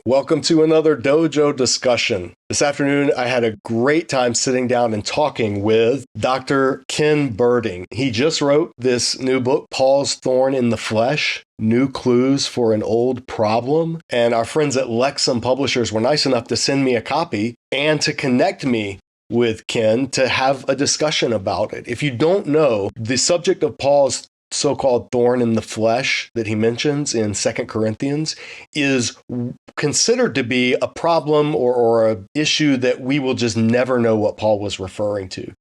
Welcome to another Dojo Discussion. This afternoon, I had a great time sitting down and talking with Dr. Ken Berding. He just wrote this new book, Paul's Thorn in the Flesh, New Clues for an Old Problem. And our friends at Lexham Publishers were nice enough to send me a copy and to connect me with Ken to have a discussion about it. If you don't know, the subject of Paul's so-called thorn in the flesh that he mentions in 2 Corinthians is considered to be a problem or an issue that we will just never know what Paul was referring to,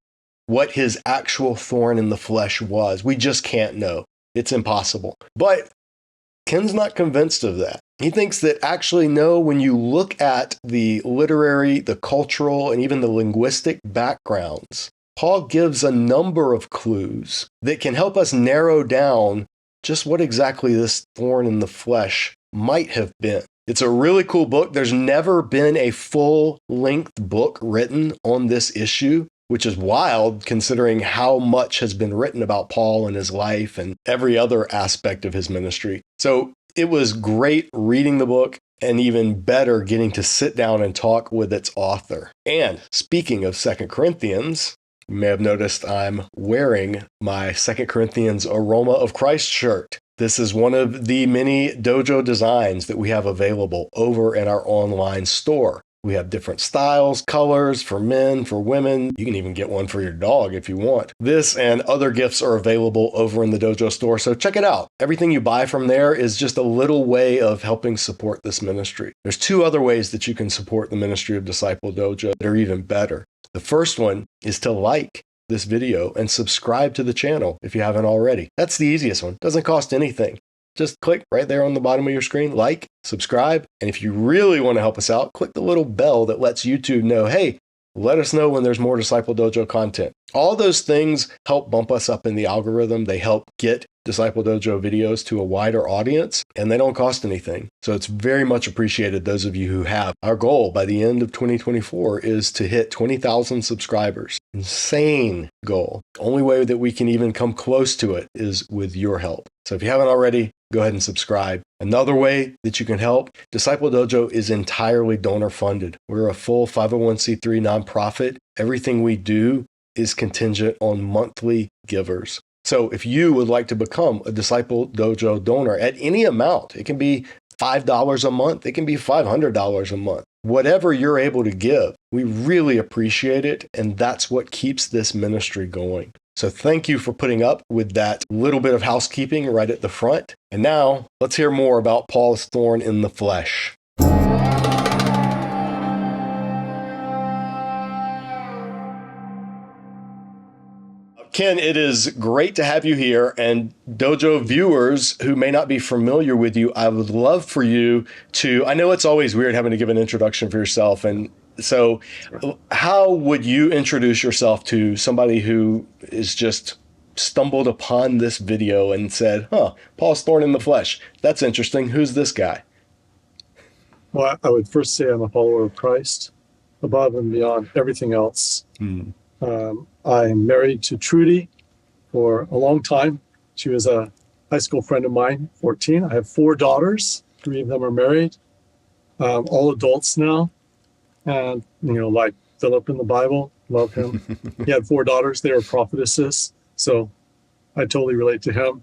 what his actual thorn in the flesh was. We just can't know. It's impossible. But Ken's not convinced of that. He thinks that actually, no, when you look at the literary, the cultural, and even the linguistic backgrounds, Paul gives a number of clues that can help us narrow down just what exactly this thorn in the flesh might have been. It's a really cool book. There's never been a full-length book written on this issue, which is wild considering how much has been written about Paul and his life and every other aspect of his ministry. So it was great reading the book, and even better getting to sit down and talk with its author. And speaking of 2 Corinthians, you may have noticed I'm wearing my 2 Corinthians Aroma of Christ shirt. This is one of the many dojo designs that we have available over in our online store. We have different styles, colors for men, for women. You can even get one for your dog if you want. This and other gifts are available over in the Dojo store, so check it out. Everything you buy from there is just a little way of helping support this ministry. There's two other ways that you can support the ministry of Disciple Dojo that are even better. The first one is to like this video and subscribe to the channel if you haven't already. That's the easiest one. Doesn't cost anything. Just click right there on the bottom of your screen, like, subscribe, and if you really want to help us out, click the little bell that lets YouTube know, hey, let us know when there's more Disciple Dojo content. All those things help bump us up in the algorithm. They help get Disciple Dojo videos to a wider audience, and they don't cost anything. So it's very much appreciated, those of you who have. Our goal by the end of 2024 is to hit 20,000 subscribers. Insane goal. The only way that we can even come close to it is with your help. So if you haven't already, go ahead and subscribe. Another way that you can help, Disciple Dojo is entirely donor funded. We're a full 501c3 nonprofit. Everything we do is contingent on monthly givers. So if you would like to become a Disciple Dojo donor at any amount, it can be $5 a month, it can be $500 a month, whatever you're able to give, we really appreciate it. And that's what keeps this ministry going. So thank you for putting up with that little bit of housekeeping right at the front. And now let's hear more about Paul's thorn in the flesh. Ken, it is great to have you here. And Dojo viewers who may not be familiar with you, I would love for you to, I know it's always weird having to give an introduction for yourself. And so how would you introduce yourself to somebody who is just stumbled upon this video and said, Paul's thorn in the flesh. That's interesting. Who's this guy? Well, I would first say I'm a follower of Christ above and beyond everything else. I'm married to Trudy for a long time. She was a high school friend of mine, 14. I have 4 daughters. 3 of them are married, all adults now. And, like Philip in the Bible, love him. He had 4 daughters. They were prophetesses. So I totally relate to him.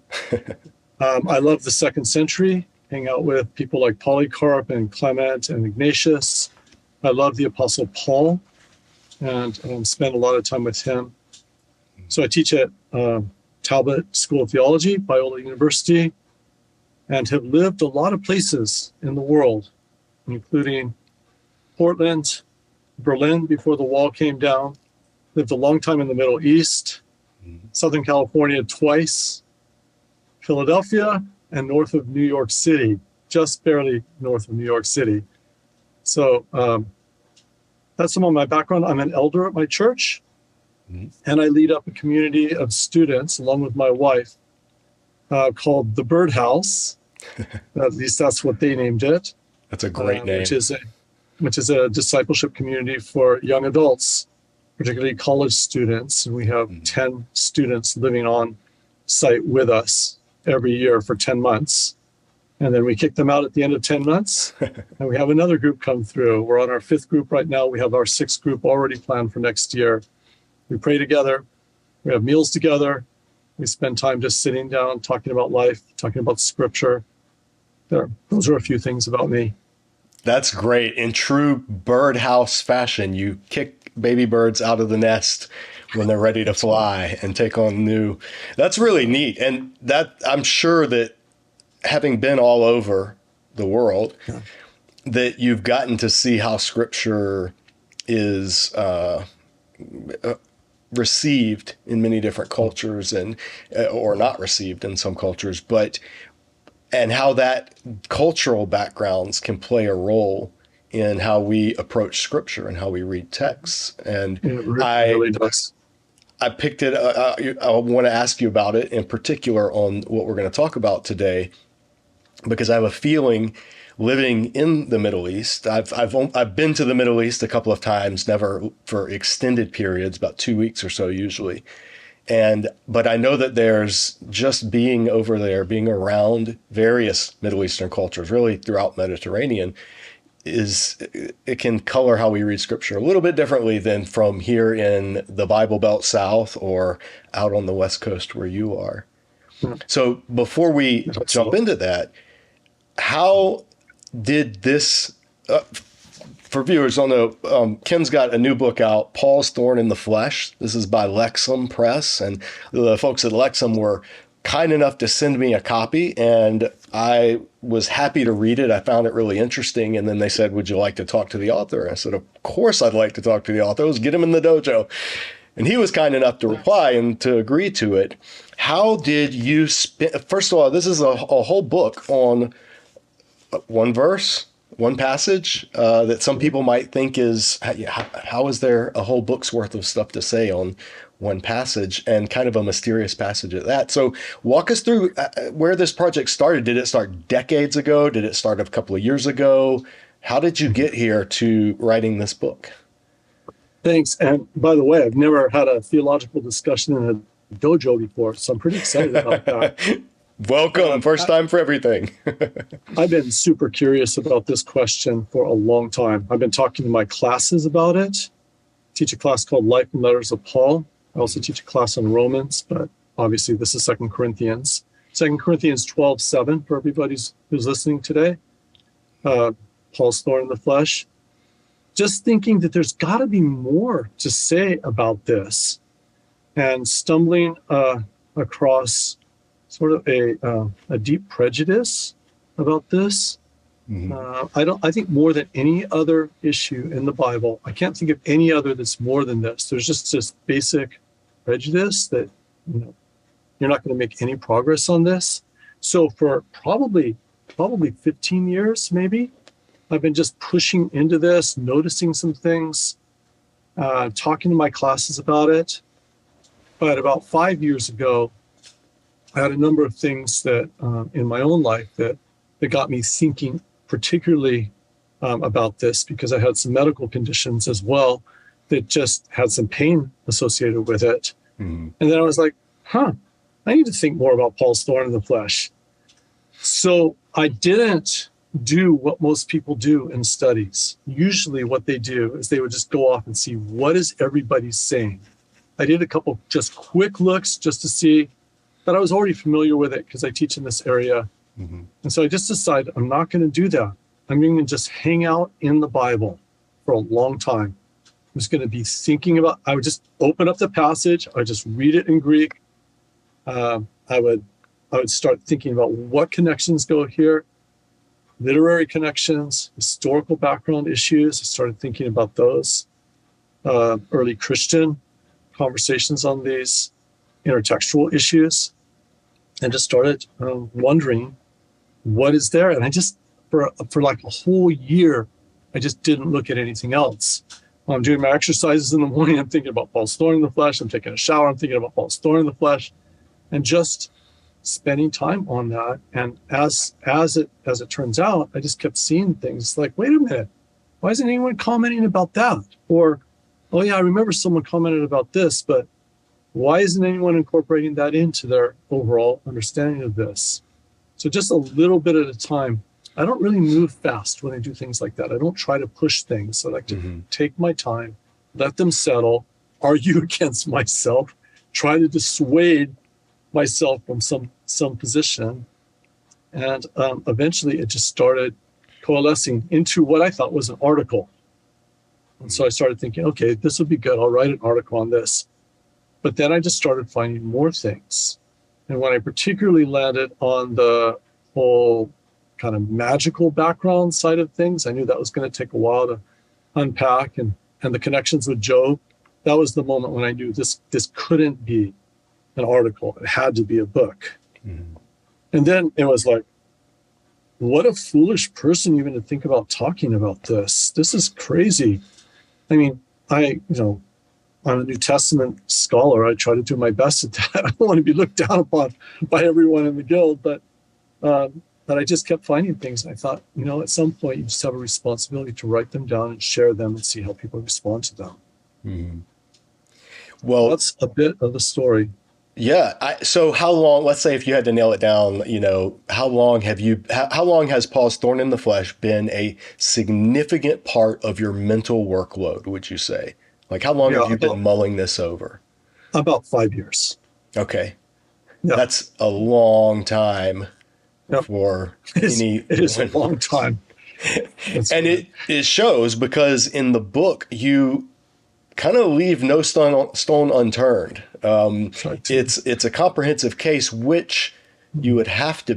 I love the 2nd century, hang out with people like Polycarp and Clement and Ignatius. I love the Apostle Paul and spend a lot of time with him. So I teach at Talbot School of Theology, Biola University, and have lived a lot of places in the world, including Portland, Berlin before the wall came down, lived a long time in the Middle East, Southern California twice, Philadelphia, and north of New York City, just barely north of New York City. So that's some of my background. I'm an elder at my church, and I lead up a community of students along with my wife called the Birdhouse. At least that's what they named it. That's a great name. Which is a discipleship community for young adults, particularly college students. And we have 10 students living on site with us every year for 10 months. And then we kick them out at the end of 10 months. And we have another group come through. We're on our 5th group right now. We have our 6th group already planned for next year. We pray together. We have meals together. We spend time just sitting down, talking about life, talking about scripture. Those are a few things about me. That's great. In true birdhouse fashion, you kick baby birds out of the nest when they're ready to fly and take on new. That's really neat. And that, I'm sure that having been all over the world, that you've gotten to see how scripture is received in many different cultures, and or not received in some cultures, and how that cultural backgrounds can play a role in how we approach scripture and how we read texts. And it really does. I picked it. I want to ask you about it in particular on what we're going to talk about today, because I have a feeling, living in the Middle East, I've been to the Middle East a couple of times, never for extended periods, about 2 weeks or so usually. But I know that there's just being over there, being around various Middle Eastern cultures, really throughout Mediterranean, it can color how we read scripture a little bit differently than from here in the Bible Belt South or out on the West Coast where you are. So before we jump into that, how did this, for viewers don't know, Ken's got a new book out, Paul's Thorn in the Flesh. This is by Lexham Press, and the folks at Lexham were kind enough to send me a copy, and I was happy to read it. I found it really interesting, and then they said, would you like to talk to the author? I said, of course I'd like to talk to the author. Let's get him in the dojo. And he was kind enough to reply and to agree to it. How did you first of all, this is a whole book on one verse, one passage that some people might think is, how is there a whole book's worth of stuff to say on one passage, and kind of a mysterious passage at that. So walk us through where this project started. Did it start decades ago? Did it start a couple of years ago? How did you get here to writing this book? Thanks. And by the way, I've never had a theological discussion in a dojo before, so I'm pretty excited about that. Welcome. First time for everything. I've been super curious about this question for a long time. I've been talking to my classes about it. I teach a class called Life and Letters of Paul. I also teach a class on Romans, but obviously this is 2 Corinthians. 2 Corinthians 12:7 for everybody who's listening today. Paul's thorn in the flesh. Just thinking that there's got to be more to say about this, and stumbling across sort of a deep prejudice about this. Mm-hmm. I think more than any other issue in the Bible, I can't think of any other that's more than this. There's just this basic prejudice that you're not going to make any progress on this. So for probably 15 years, maybe, I've been just pushing into this, noticing some things, talking to my classes about it. But about 5 years ago, I had a number of things that in my own life that got me thinking particularly about this, because I had some medical conditions as well that just had some pain associated with it. Mm-hmm. And then I was like, I need to think more about Paul's thorn in the flesh. So I didn't do what most people do in studies. Usually what they do is they would just go off and see, what is everybody saying? I did a couple just quick looks just to see, but I was already familiar with it because I teach in this area. Mm-hmm. And so I just decided I'm not going to do that. I'm going to just hang out in the Bible for a long time. I'm just going to be thinking about, I would just open up the passage. I would just read it in Greek. I would start thinking about what connections go here, literary connections, historical background issues. I started thinking about those, early Christian conversations on these intertextual issues, and just started wondering what is there. And I just, for like a whole year, I just didn't look at anything else. I'm doing my exercises in the morning. I'm thinking about Paul's thorn in the flesh. I'm taking a shower. I'm thinking about Paul's thorn in the flesh, and just spending time on that. And as it turns out, I just kept seeing things like, wait a minute, why isn't anyone commenting about that? Or, oh yeah, I remember someone commented about this, but why isn't anyone incorporating that into their overall understanding of this? So just a little bit at a time. I don't really move fast when I do things like that. I don't try to push things. I like to take my time, let them settle, argue against myself, try to dissuade myself from some position. And eventually it just started coalescing into what I thought was an article. And so I started thinking, okay, this would be good. I'll write an article on this. But then I just started finding more things. And when I particularly landed on the whole kind of magical background side of things, I knew that was going to take a while to unpack, and the connections with Job. That was the moment when I knew this couldn't be an article. It had to be a book. Mm-hmm. And then it was like, what a foolish person even to think about talking about this. This is crazy. I mean, I'm a New Testament scholar. I try to do my best at that. I don't want to be looked down upon by everyone in the guild, but I just kept finding things. I thought, at some point you just have a responsibility to write them down and share them and see how people respond to them. Mm-hmm. Well, that's a bit of the story. Yeah. So how long, let's say if you had to nail it down, how long has Paul's Thorn in the Flesh been a significant part of your mental workload, would you say? Like how long have you been mulling this over? About 5 years. Okay. Yeah. That's a long time for any. It is a long time. And it shows because in the book, you kind of leave no stone unturned. It's a comprehensive case, which you would have to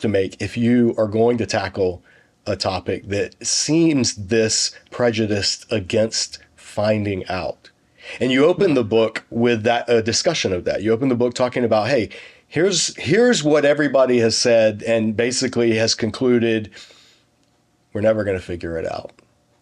make if you are going to tackle a topic that seems this prejudiced against finding out. And you open the book with a discussion of that. You open the book talking about, hey, here's what everybody has said and basically has concluded we're never going to figure it out.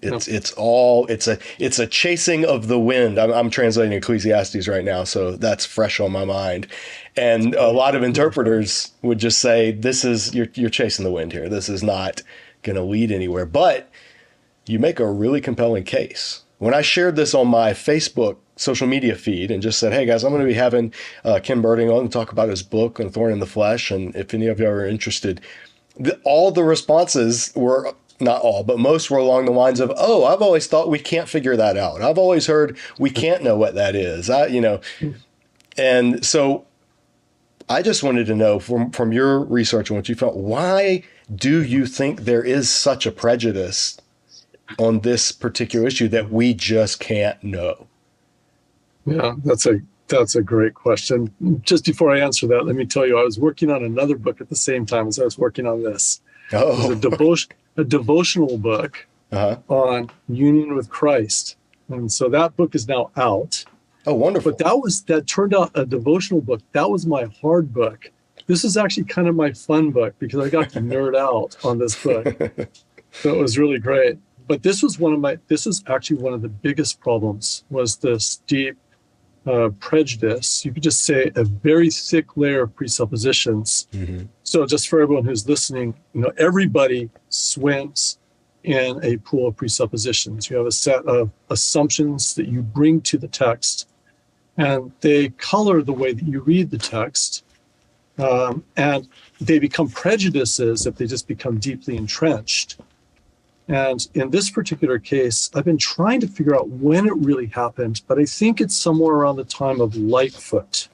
It's a chasing of the wind. I'm translating Ecclesiastes right now, so that's fresh on my mind. And a lot of interpreters would just say, you're chasing the wind here. This is not going to lead anywhere. But you make a really compelling case. When I shared this on my Facebook social media feed and just said, hey guys, I'm going to be having Ken Berding on to talk about his book on Thorn in the Flesh, and if any of you are interested, all the responses were, not all, but most were along the lines of, oh, I've always thought we can't figure that out. I've always heard we can't know what that is. And so I just wanted to know from your research and what you found, why do you think there is such a prejudice on this particular issue that we just can't know? Yeah, that's a great question. Just before I answer that, let me tell you, I was working on another book at the same time as I was working on this. Oh. It was a devotional book on union with Christ. And so that book is now out. Oh, wonderful. But that turned out a devotional book. That was my hard book. This is actually kind of my fun book because I got to nerd out on this book. So it was really great. But this is actually one of the biggest problems, was this deep prejudice. You could just say a very thick layer of presuppositions. Mm-hmm. So just for everyone who's listening, everybody swims in a pool of presuppositions. You have a set of assumptions that you bring to the text, and they color the way that you read the text. And they become prejudices if they just become deeply entrenched. And in this particular case, I've been trying to figure out when it really happened, but I think it's somewhere around the time of Lightfoot.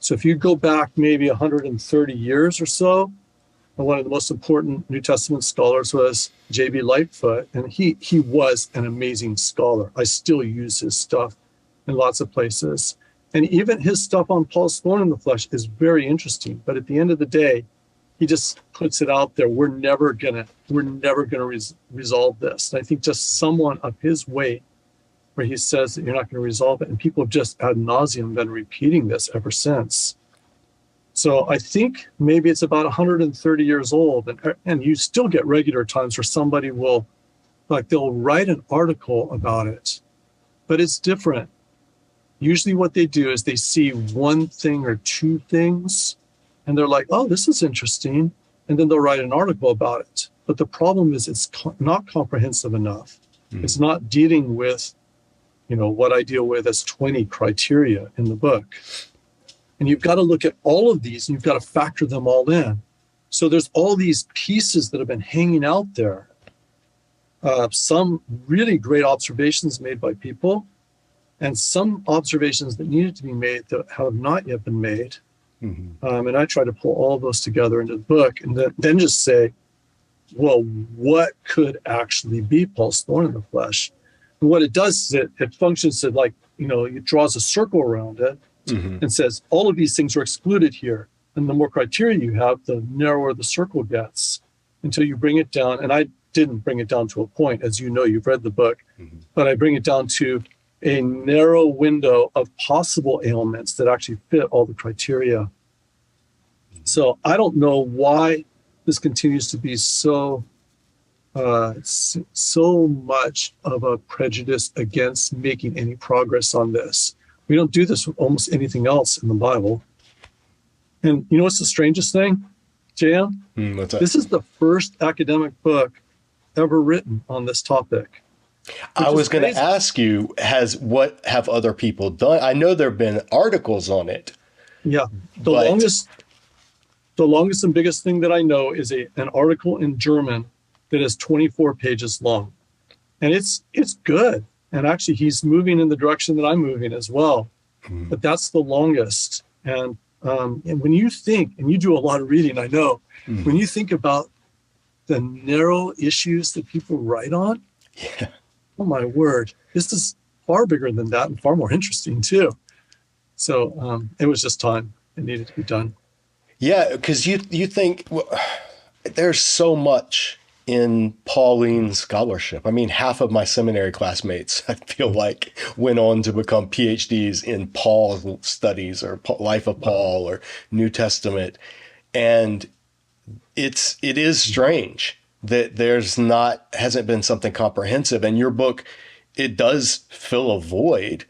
So if you go back maybe 130 years or so, one of the most important New Testament scholars was J.B. Lightfoot, and he was an amazing scholar. I still use his stuff in lots of places. And even his stuff on Paul's Thorn in the Flesh is very interesting. But at the end of the day, he just puts it out there. We're never gonna resolve this. And I think just someone of his weight, where he says that you're not going to resolve it, and people have just ad nauseum been repeating this ever since. So I think maybe it's about 130 years old, and you still get regular times where somebody they'll write an article about it, but it's different. Usually what they do is they see one thing or two things, and they're like, oh, this is interesting. And then they'll write an article about it. But the problem is it's not comprehensive enough. Mm-hmm. It's not dealing with, what I deal with as 20 criteria in the book. And you've got to look at all of these, and you've got to factor them all in. So there's all these pieces that have been hanging out there. Some really great observations made by people, and some observations that needed to be made that have not yet been made. And I try to pull all those together into the book, and then just say, well, what could actually be Paul's thorn in the flesh? And what it does is it functions to, like, it draws a circle around it and says, all of these things are excluded here. And the more criteria you have, the narrower the circle gets until you bring it down. And I didn't bring it down to a point, as you know, you've read the book, but I bring it down to a narrow window of possible ailments that actually fit all the criteria. So I don't know why this continues to be so much of a prejudice against making any progress on this. We don't do this with almost anything else in the Bible. And you know what's the strangest thing, Jan? What's that? This is the first academic book ever written on this topic. I was going to ask you, what have other people done? I know there have been articles on it. Yeah. The longest and biggest thing that I know is an article in German that is 24 pages long. And it's good. And actually, he's moving in the direction that I'm moving as well. But that's the longest. And when you think, and you do a lot of reading, I know, when you think about the narrow issues that people write on, oh my word, this is far bigger than that and far more interesting too. So it was just time. It needed to be done. Yeah, because you think, well, there's so much in Pauline scholarship. I mean, half of my seminary classmates, I feel like, went on to become PhDs in Paul studies or Life of Paul or New Testament. And it is strange that hasn't been something comprehensive. And your book, it does fill a void.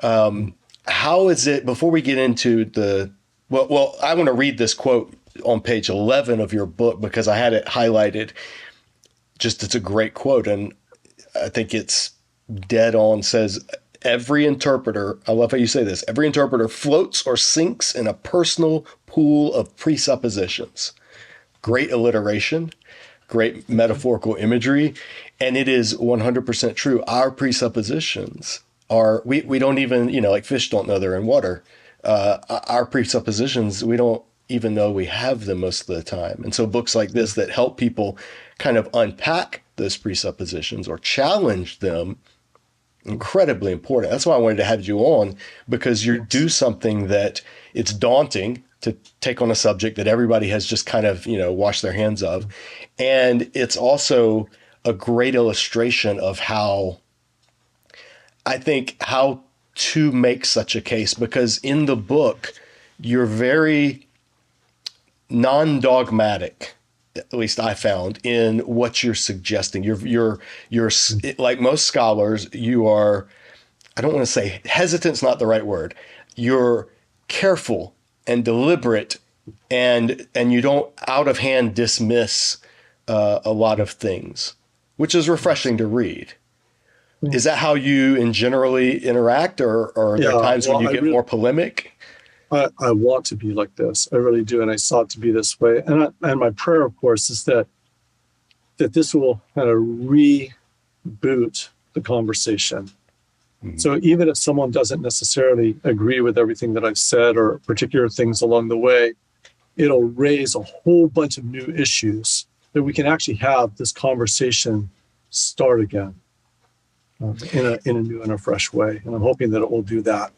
How is it, before we get into well, I want to read this quote on page 11 of your book because I had it highlighted. It's a great quote. And I think it's dead on. Says, every interpreter, I love how you say this, every interpreter floats or sinks in a personal pool of presuppositions. Great alliteration, great metaphorical imagery. And it is 100% true. Our presuppositions are, we don't even, like fish don't know they're in water. Our presuppositions, we don't even know we have them most of the time. And so books like this that help people kind of unpack those presuppositions or challenge them, incredibly important. That's why I wanted to have you on, because you do something that it's daunting to take on a subject that everybody has just kind of, washed their hands of. And it's also a great illustration of how to make such a case, because in the book, you're very non-dogmatic, at least I found, in what you're suggesting. You're like most scholars, you are, I don't want to say hesitant's not the right word. You're careful and deliberate, and you don't out of hand dismiss a lot of things, which is refreshing to read. Is that how you generally interact, or are there times when you get more polemic? I want to be like this. I really do. And I sought to be this way. And my prayer, of course, is that this will kind of reboot the conversation. So even if someone doesn't necessarily agree with everything that I've said or particular things along the way, it'll raise a whole bunch of new issues that we can actually have this conversation start again in a new and a fresh way. And I'm hoping that it will do that.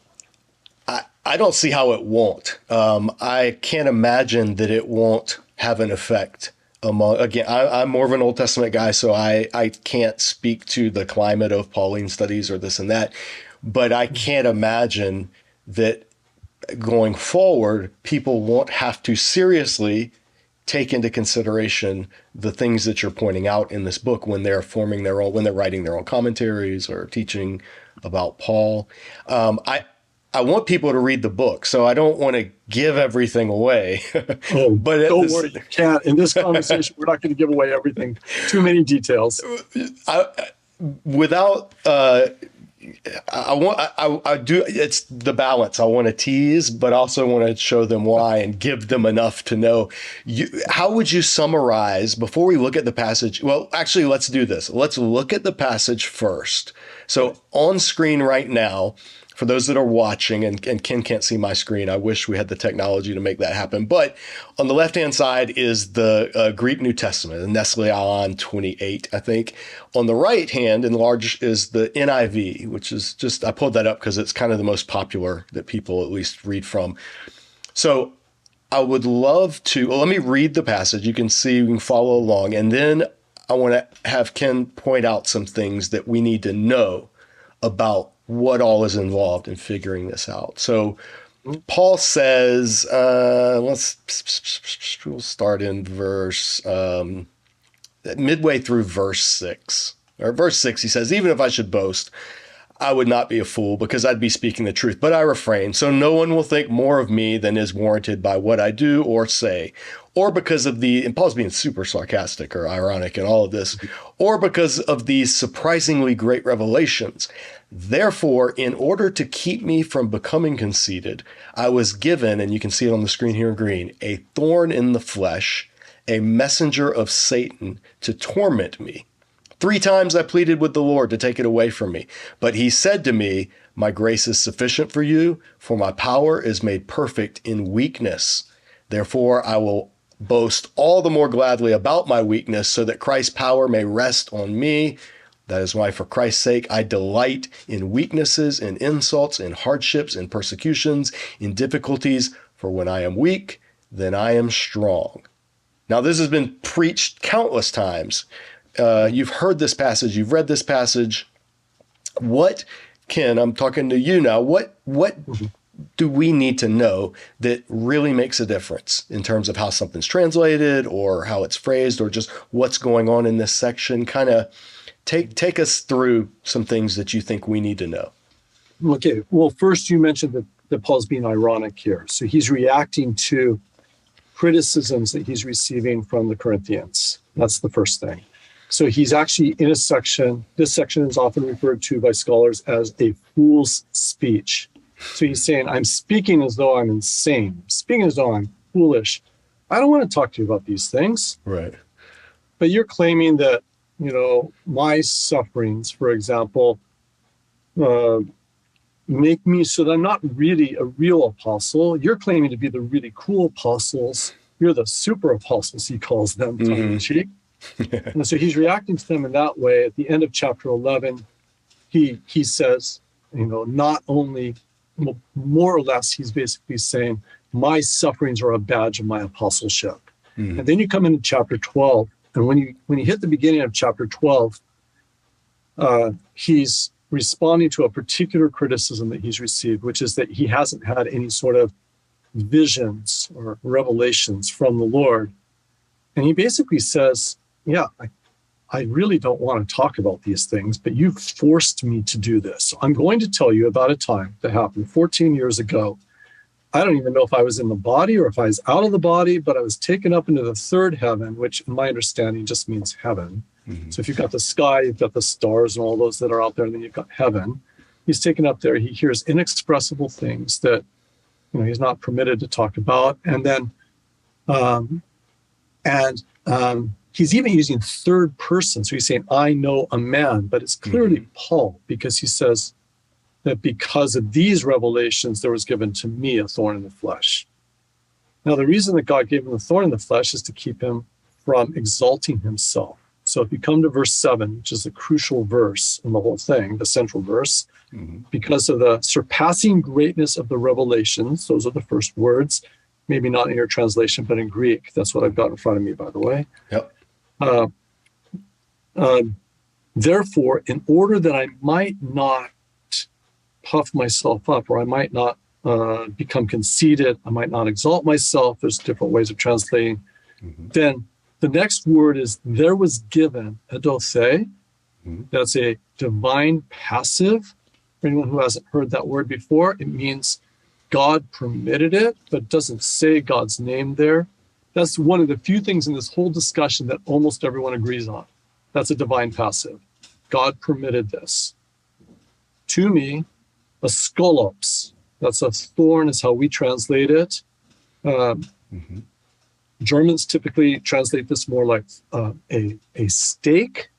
I don't see how it won't. I can't imagine that it won't have an effect again, I'm more of an Old Testament guy, so I can't speak to the climate of Pauline studies or this and that, but I can't imagine that going forward, people won't have to seriously take into consideration the things that you're pointing out in this book when they're when they're writing their own commentaries or teaching about Paul. I want people to read the book, so I don't want to give everything away. But don't worry, you can't. In this conversation, we're not going to give away everything. Too many details. Without I do. It's the balance. I want to tease, but also want to show them why and give them enough to know. How would you summarize before we look at the passage? Well, actually, let's do this. Let's look at the passage first. So on screen right now, for those that are watching, and Ken can't see my screen, I wish we had the technology to make that happen. But on the left-hand side is the Greek New Testament, the Nestle-Aland 28, I think. On the right hand, in large, is the NIV, which is just, I pulled that up because it's kind of the most popular that people at least read from. So I would love to, well, let me read the passage. You can see, you can follow along. And then I want to have Ken point out some things that we need to know about what all is involved in figuring this out. So Paul says, we'll start in verse, midway through verse 6. Or verse 6, he says, even if I should boast, I would not be a fool because I'd be speaking the truth, but I refrain. So no one will think more of me than is warranted by what I do or say, or because of and Paul's being super sarcastic or ironic in all of this, or because of these surprisingly great revelations. Therefore, in order to keep me from becoming conceited, I was given, and you can see it on the screen here in green, a thorn in the flesh, a messenger of Satan to torment me. 3 times I pleaded with the Lord to take it away from me. But he said to me, my grace is sufficient for you, for my power is made perfect in weakness. Therefore, I will boast all the more gladly about my weakness, so that Christ's power may rest on me. That is why, for Christ's sake, I delight in weaknesses, in insults, in hardships, in persecutions, in difficulties. For when I am weak, then I am strong. Now, this has been preached countless times. You've heard this passage. You've read this passage. What, Ken, I'm talking to you now. What do we need to know that really makes a difference in terms of how something's translated or how it's phrased or just what's going on in this section? Kind of take us through some things that you think we need to know. Okay. Well, first you mentioned that Paul's being ironic here. So he's reacting to criticisms that he's receiving from the Corinthians. That's the first thing. So he's actually in a section, this section is often referred to by scholars as a fool's speech. So he's saying, I'm speaking as though I'm insane, speaking as though I'm foolish. I don't want to talk to you about these things. Right. But you're claiming that, my sufferings, for example, make me so that I'm not really a real apostle. You're claiming to be the really cool apostles. You're the super apostles, he calls them, tongue in cheek. And so he's reacting to them in that way. At the end of chapter 11, he says, not only, more or less, he's basically saying, my sufferings are a badge of my apostleship. And then you come into chapter 12, and when you hit the beginning of chapter 12, he's responding to a particular criticism that he's received, which is that he hasn't had any sort of visions or revelations from the Lord. And he basically says, yeah, I really don't want to talk about these things, but you've forced me to do this. So I'm going to tell you about a time that happened 14 years ago. I don't even know if I was in the body or if I was out of the body, but I was taken up into the third heaven, which in my understanding just means heaven. So if you've got the sky, you've got the stars and all those that are out there, and then you've got heaven. He's taken up there. He hears inexpressible things that, he's not permitted to talk about. And then, he's even using third person. So he's saying, I know a man, but it's clearly Paul, because he says that because of these revelations, there was given to me a thorn in the flesh. Now, the reason that God gave him the thorn in the flesh is to keep him from exalting himself. So if you come to verse 7, which is the crucial verse in the whole thing, the central verse, because of the surpassing greatness of the revelations, those are the first words, maybe not in your translation, but in Greek. That's what I've got in front of me, by the way. Yep. Therefore, in order that I might not puff myself up, or I might not become conceited, I might not exalt myself, there's different ways of translating, then the next word is, there was given, edothe. That's a divine passive. For anyone who hasn't heard that word before, it means God permitted it, but doesn't say God's name there. That's one of the few things in this whole discussion that almost everyone agrees on. That's a divine passive. God permitted this. to me, a skolops. That's a thorn is how we translate it. Germans typically translate this more like a stake.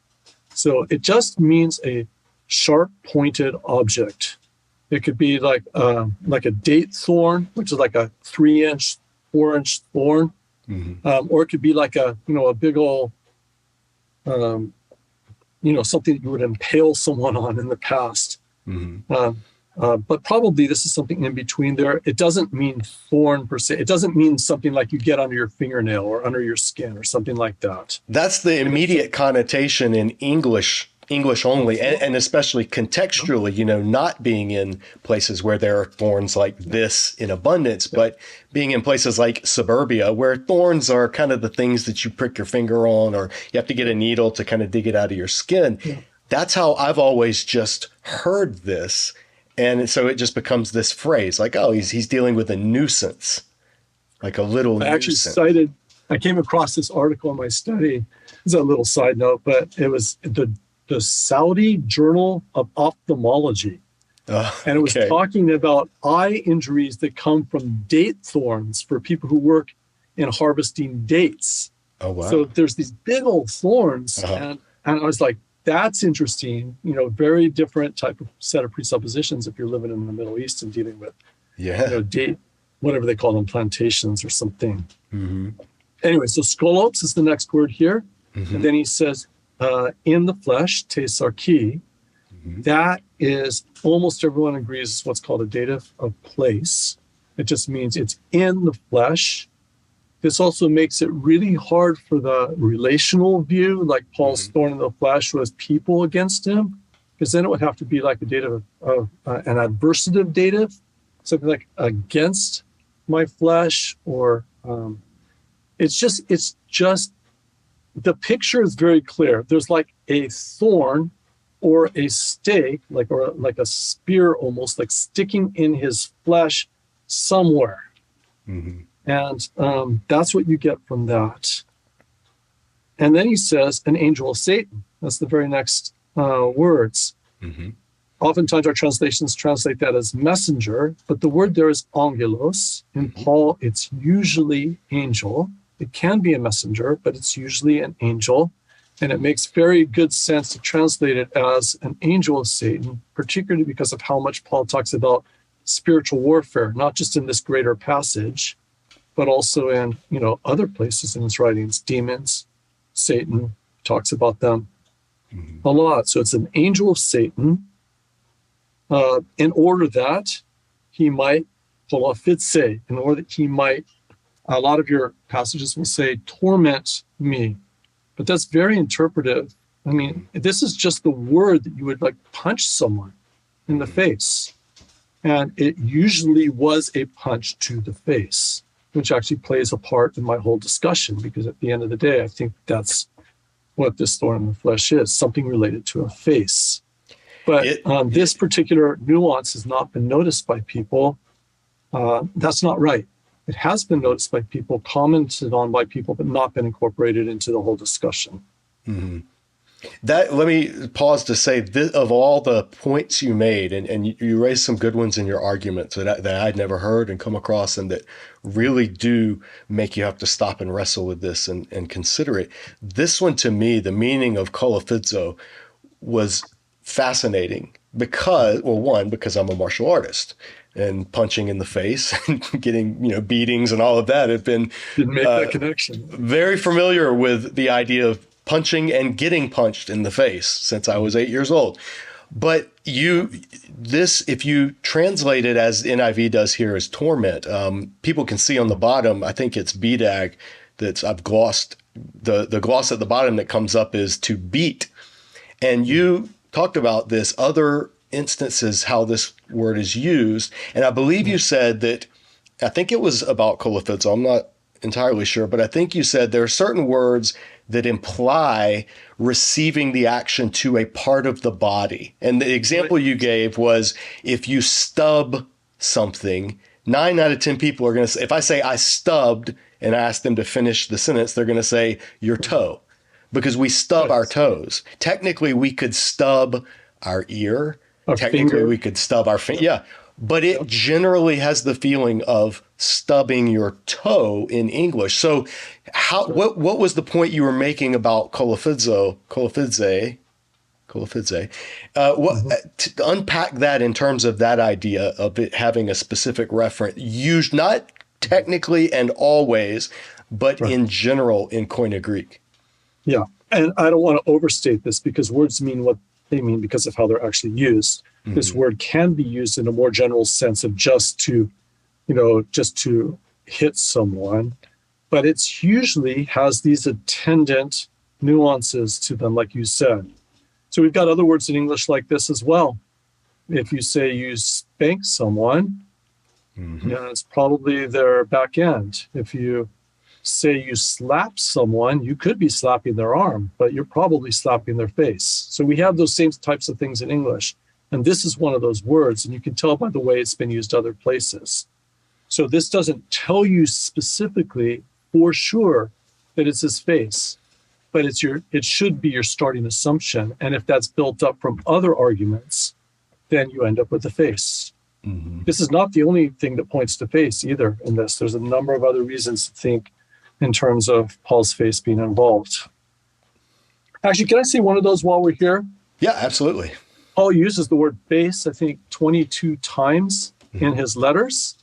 So it just means a sharp-pointed object. It could be like a date thorn, which is like a 3-inch, 4-inch thorn, or it could be like a big old, something that you would impale someone on in the past. But probably this is something in between there. It doesn't mean thorn per se. It doesn't mean something like you get under your fingernail or under your skin or something like that. That's the immediate connotation in English only, and especially contextually, not being in places where there are thorns like this in abundance, but being in places like suburbia where thorns are kind of the things that you prick your finger on, or you have to get a needle to kind of dig it out of your skin. Yeah. That's how I've always just heard this. And so it just becomes this phrase like, oh, he's dealing with a nuisance, like a little nuisance. I came across this article in my study. It's a little side note, but it was the Saudi Journal of Ophthalmology. And it was talking about eye injuries that come from date thorns for people who work in harvesting dates. Oh, wow. So there's these big old thorns. And I was like, that's interesting. Very different type of set of presuppositions if you're living in the Middle East and dealing with, date, whatever they call them, plantations or something. Anyway, so skolops is the next word here. And then he says, in the flesh, te sarki. That is, almost everyone agrees, is what's called a dative of place. It just means it's in the flesh. This also makes it really hard for the relational view, like Paul's thorn in the flesh was people against him, because then it would have to be like a dative of an adversative dative, something like against my flesh, or it's just the picture is very clear. There's like a thorn or a stake, like a spear almost, like sticking in his flesh somewhere. And that's what you get from that. And then he says, an angel of Satan. That's the very next words. Oftentimes our translations translate that as messenger, but the word there is angelos. In Paul, it's usually angel. It can be a messenger, but it's usually an angel. And it makes very good sense to translate it as an angel of Satan, particularly because of how much Paul talks about spiritual warfare, not just in this greater passage, but also in, other places in his writings. Demons, Satan, talks about them a lot. So it's an angel of Satan, in order that he might, in order that he might, a lot of your passages will say, torment me. But that's very interpretive. I mean, this is just the word that you would like punch someone in the face. And it usually was a punch to the face, which actually plays a part in my whole discussion, because at the end of the day, I think that's what this thorn in the flesh is, something related to a face. But this particular nuance has not been noticed by people. That's not right. It has been noticed by people, commented on by people, but not been incorporated into the whole discussion. Let me pause to say, of all the points you made, and you raised some good ones in your argument that I'd never heard and come across, and that really do make you have to stop and wrestle with this and consider it. This one, to me, the meaning of kolofizo was fascinating because I'm a martial artist, and punching in the face and getting, beatings and all of that have been didn't make that connection. Very familiar with the idea of punching and getting punched in the face since I was 8 years old. But if you translate it as NIV does here as torment, people can see on the bottom, I think it's bedag, I've glossed, the gloss at the bottom that comes up is to beat. And you talked about this other instances, how this word is used. And I believe you said that, I think it was about kolofizo, I'm not entirely sure, but I think you said there are certain words that imply receiving the action to a part of the body. And the example you gave was, if you stub something, 9 out of 10 people are going to say, if I say I stubbed and I ask them to finish the sentence, they're going to say your toe, because we stub our toes. Technically, we could stub our ear Our technically finger. we could stub our finger. Yeah. But it generally has the feeling of stubbing your toe in English. So what was the point you were making about colifizzo? To unpack that in terms of that idea of it having a specific referent, used not technically and always, but in general in Koine Greek. Yeah. And I don't want to overstate this because words mean what they mean because of how they're actually used. Mm-hmm. This word can be used in a more general sense of just to hit someone, but it's usually has these attendant nuances to them, like you said. So we've got other words in English like this as well. If you say you spank someone, it's probably their back end. If you say you slap someone, you could be slapping their arm, but you're probably slapping their face. So we have those same types of things in English. And this is one of those words, and you can tell by the way it's been used other places. So this doesn't tell you specifically for sure that it's his face, but it should be your starting assumption. And if that's built up from other arguments, then you end up with the face. Mm-hmm. This is not the only thing that points to face either in this. There's a number of other reasons to think in terms of Paul's face being involved. Actually, can I say one of those while we're here? Yeah, absolutely. Paul uses the word face, I think, 22 times in his letters.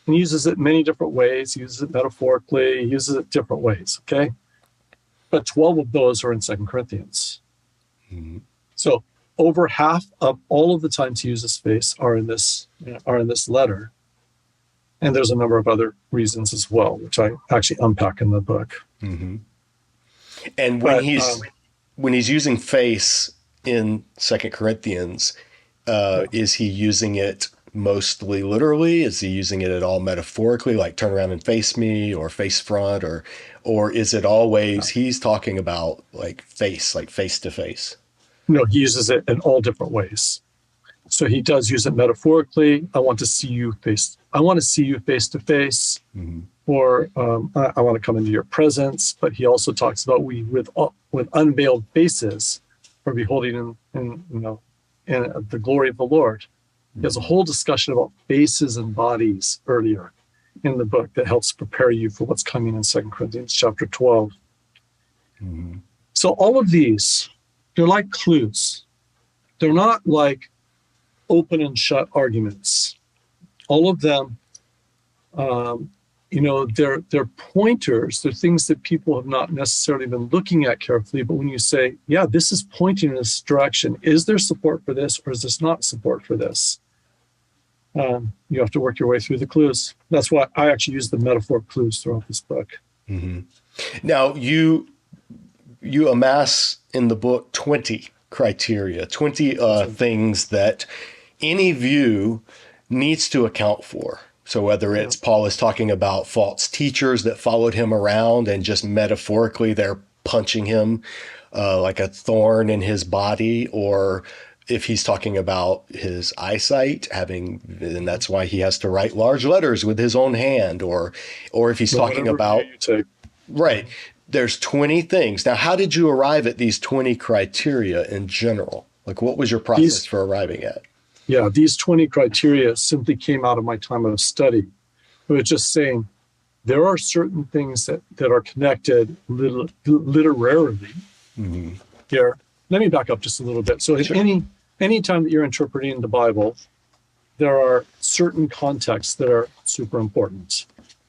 And he uses it many different ways. He uses it metaphorically. He uses it different ways, okay? But 12 of those are in 2 Corinthians. Mm-hmm. So over half of all of the times he uses face are in this letter. And there's a number of other reasons as well, which I actually unpack in the book. Mm-hmm. And when he's using face in 2 Corinthians, is he using it mostly literally? Is he using it at all metaphorically, like turn around and face me or face front, or is it always he's talking about like face to face? No, he uses it in all different ways. So he does use it metaphorically. I want to see you face to face, or I want to come into your presence. But he also talks about we with unveiled faces are beholding in the glory of the Lord. He has a whole discussion about faces and bodies earlier in the book that helps prepare you for what's coming in 2 Corinthians chapter 12. Mm-hmm. So all of these, they're like clues. They're not like open and shut arguments. All of them, they're pointers. They're things that people have not necessarily been looking at carefully. But when you say, yeah, this is pointing in this direction, is there support for this or is this not support for this? You have to work your way through the clues. That's why I actually use the metaphor clues throughout this book. Mm-hmm. Now, you amass in the book 20 criteria, 20 things that any view needs to account for. So whether it's Paul is talking about false teachers that followed him around and just metaphorically they're punching him like a thorn in his body, or if he's talking about his eyesight and that's why he has to write large letters with his own hand, or if he's talking about, right, there's 20 things. Now, how did you arrive at these 20 criteria in general? Like, what was your process for arriving at? Yeah, these 20 criteria simply came out of my time of study. It was just saying there are certain things that are connected literarily here. Let me back up just a little bit. So any time that you're interpreting the Bible, there are certain contexts that are super important.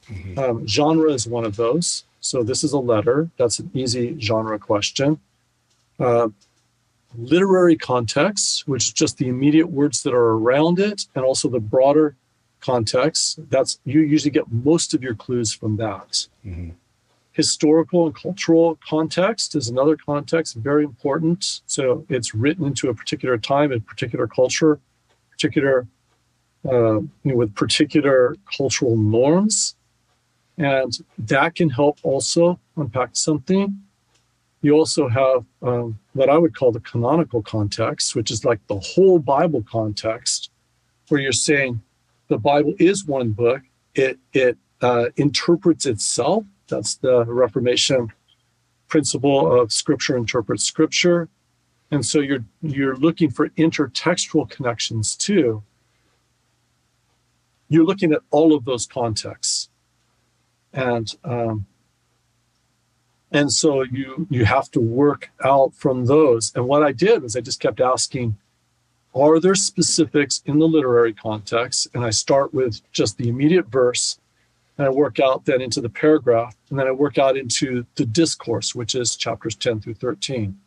Mm-hmm. Genre is one of those. So this is a letter. That's an easy genre question. Literary context, which is just the immediate words that are around it, and also the broader context. That's you usually get most of your clues from that. Mm-hmm. Historical and cultural context is another context, very important. So it's written into a particular time, a particular culture, with particular cultural norms. And that can help also unpack something. You also have what I would call the canonical context, which is like the whole Bible context, where you're saying the Bible is one book. It interprets itself. That's the Reformation principle of Scripture interprets Scripture. And so you're looking for intertextual connections too. You're looking at all of those contexts. And so you have to work out from those. And what I did was I just kept asking, are there specifics in the literary context? And I start with just the immediate verse, and I work out then into the paragraph, and then I work out into the discourse, which is chapters 10 through 13.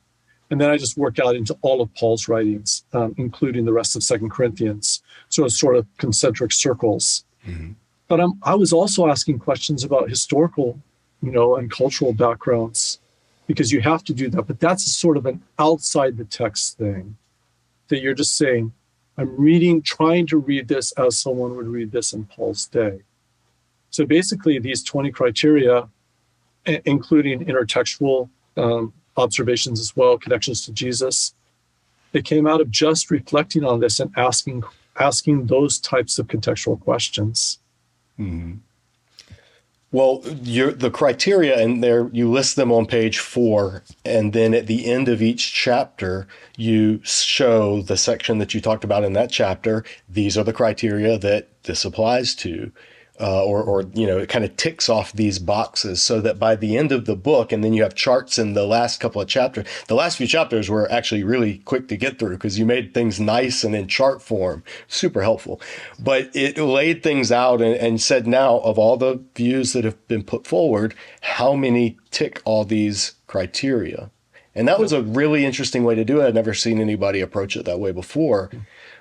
And then I just work out into all of Paul's writings, including the rest of 2 Corinthians, so it's sort of concentric circles. Mm-hmm. But I was also asking questions about historical, and cultural backgrounds, because you have to do that. But that's sort of an outside the text thing, that you're just saying, I'm trying to read this as someone would read this in Paul's day. So basically these 20 criteria, including intertextual observations as well, connections to Jesus, they came out of just reflecting on this and asking those types of contextual questions. Mm-hmm. Well, the criteria in there, you list them on page 4, and then at the end of each chapter, you show the section that you talked about in that chapter. These are the criteria that this applies to. Or it kind of ticks off these boxes so that by the end of the book, and then you have charts in the last couple of chapters. The last few chapters were actually really quick to get through because you made things nice and in chart form, super helpful. But it laid things out and said, now of all the views that have been put forward, how many tick all these criteria? And that was a really interesting way to do it. I'd never seen anybody approach it that way before,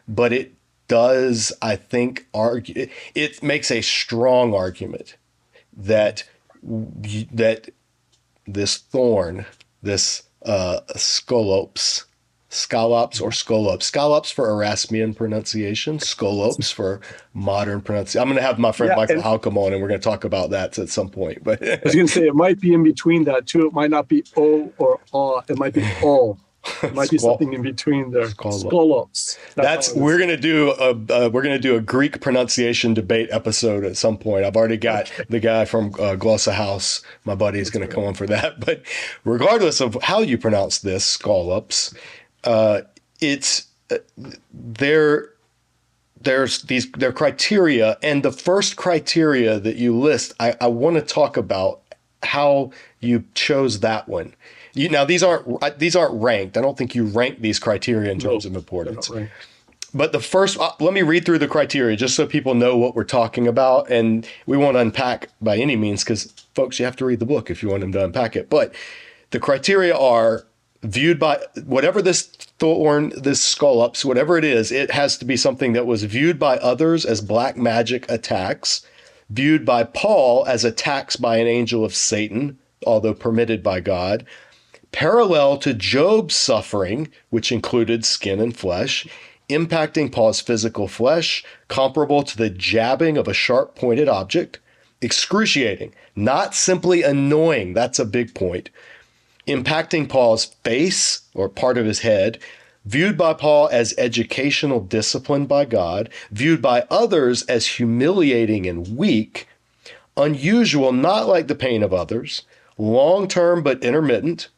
but it does, I think, argue, it makes a strong argument that this thorn, this scolops for Erasmian pronunciation, scolops for modern pronunciation. I'm going to have my friend Michael Howe come on, and we're going to talk about that at some point. But I was going to say, it might be in between that too. It might not be O or A. It might be O. It might be something in between there. Skolos. We're gonna do a Greek pronunciation debate episode at some point. I've already got the guy from Glossa House, my buddy, is going to come on for that. But regardless of how you pronounce this, skolops, it's their criteria, and the first criteria that you list, I want to talk about how you chose that one. Now, these aren't ranked. I don't think you rank these criteria in terms of importance. But the first, let me read through the criteria just so people know what we're talking about. And we won't unpack by any means because, folks, you have to read the book if you want them to unpack it. But the criteria are viewed by whatever this thorn, this scolops, whatever it is, it has to be something that was viewed by others as black magic attacks, viewed by Paul as attacks by an angel of Satan, although permitted by God, parallel to Job's suffering, which included skin and flesh, impacting Paul's physical flesh, comparable to the jabbing of a sharp-pointed object, excruciating, not simply annoying, that's a big point, impacting Paul's face or part of his head, viewed by Paul as educational discipline by God, viewed by others as humiliating and weak, unusual, not like the pain of others, long-term but intermittent,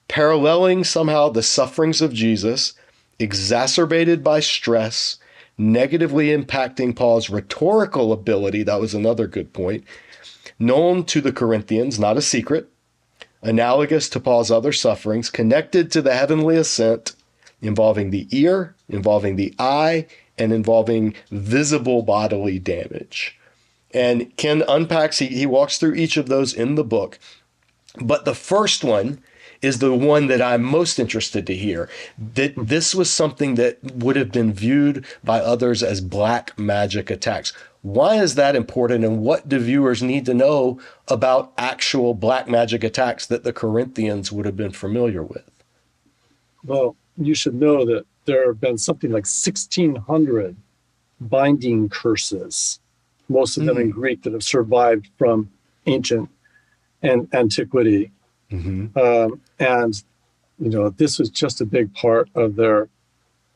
paralleling somehow the sufferings of Jesus, exacerbated by stress, negatively impacting Paul's rhetorical ability, that was another good point, known to the Corinthians, not a secret, analogous to Paul's other sufferings, connected to the heavenly ascent, involving the ear, involving the eye, and involving visible bodily damage. And Ken unpacks, he walks through each of those in the book. But the first one is the one that I'm most interested to hear, that this was something that would have been viewed by others as black magic attacks. Why is that important, and what do viewers need to know about actual black magic attacks that the Corinthians would have been familiar with? Well, you should know that there have been something like 1,600 binding curses, most of them in Greek, that have survived from ancient and antiquity. Mm-hmm. And this was just a big part of their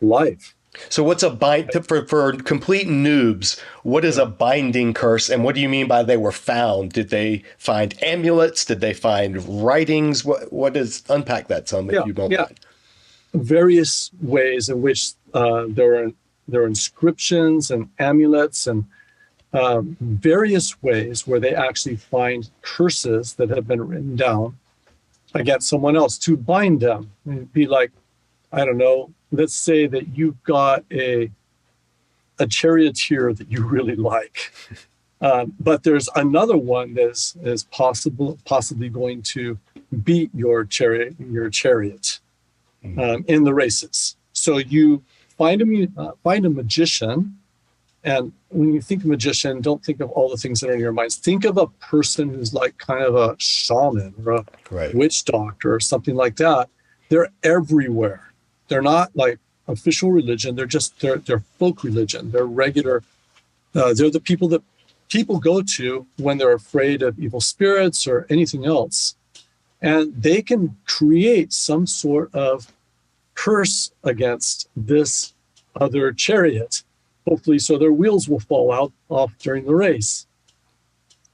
life. So what's for complete noobs, what is a binding curse, and what do you mean by they were found? Did they find amulets? Did they find writings? What is, unpack that some if you don't mind. various ways in which there are inscriptions and amulets and various ways where they actually find curses that have been written down against someone else to bind them. It'd be like, I don't know, let's say that you've got a charioteer that you really like, but there's another one that is possibly going to beat your chariot in the races. So you find a magician. And when you think of magician, don't think of all the things that are in your minds. Think of a person who's like kind of a shaman or a witch doctor or something like that. They're everywhere. They're not like official religion. They're folk religion. They're regular. They're the people that people go to when they're afraid of evil spirits or anything else. And they can create some sort of curse against this other chariot, hopefully so their wheels will fall off during the race,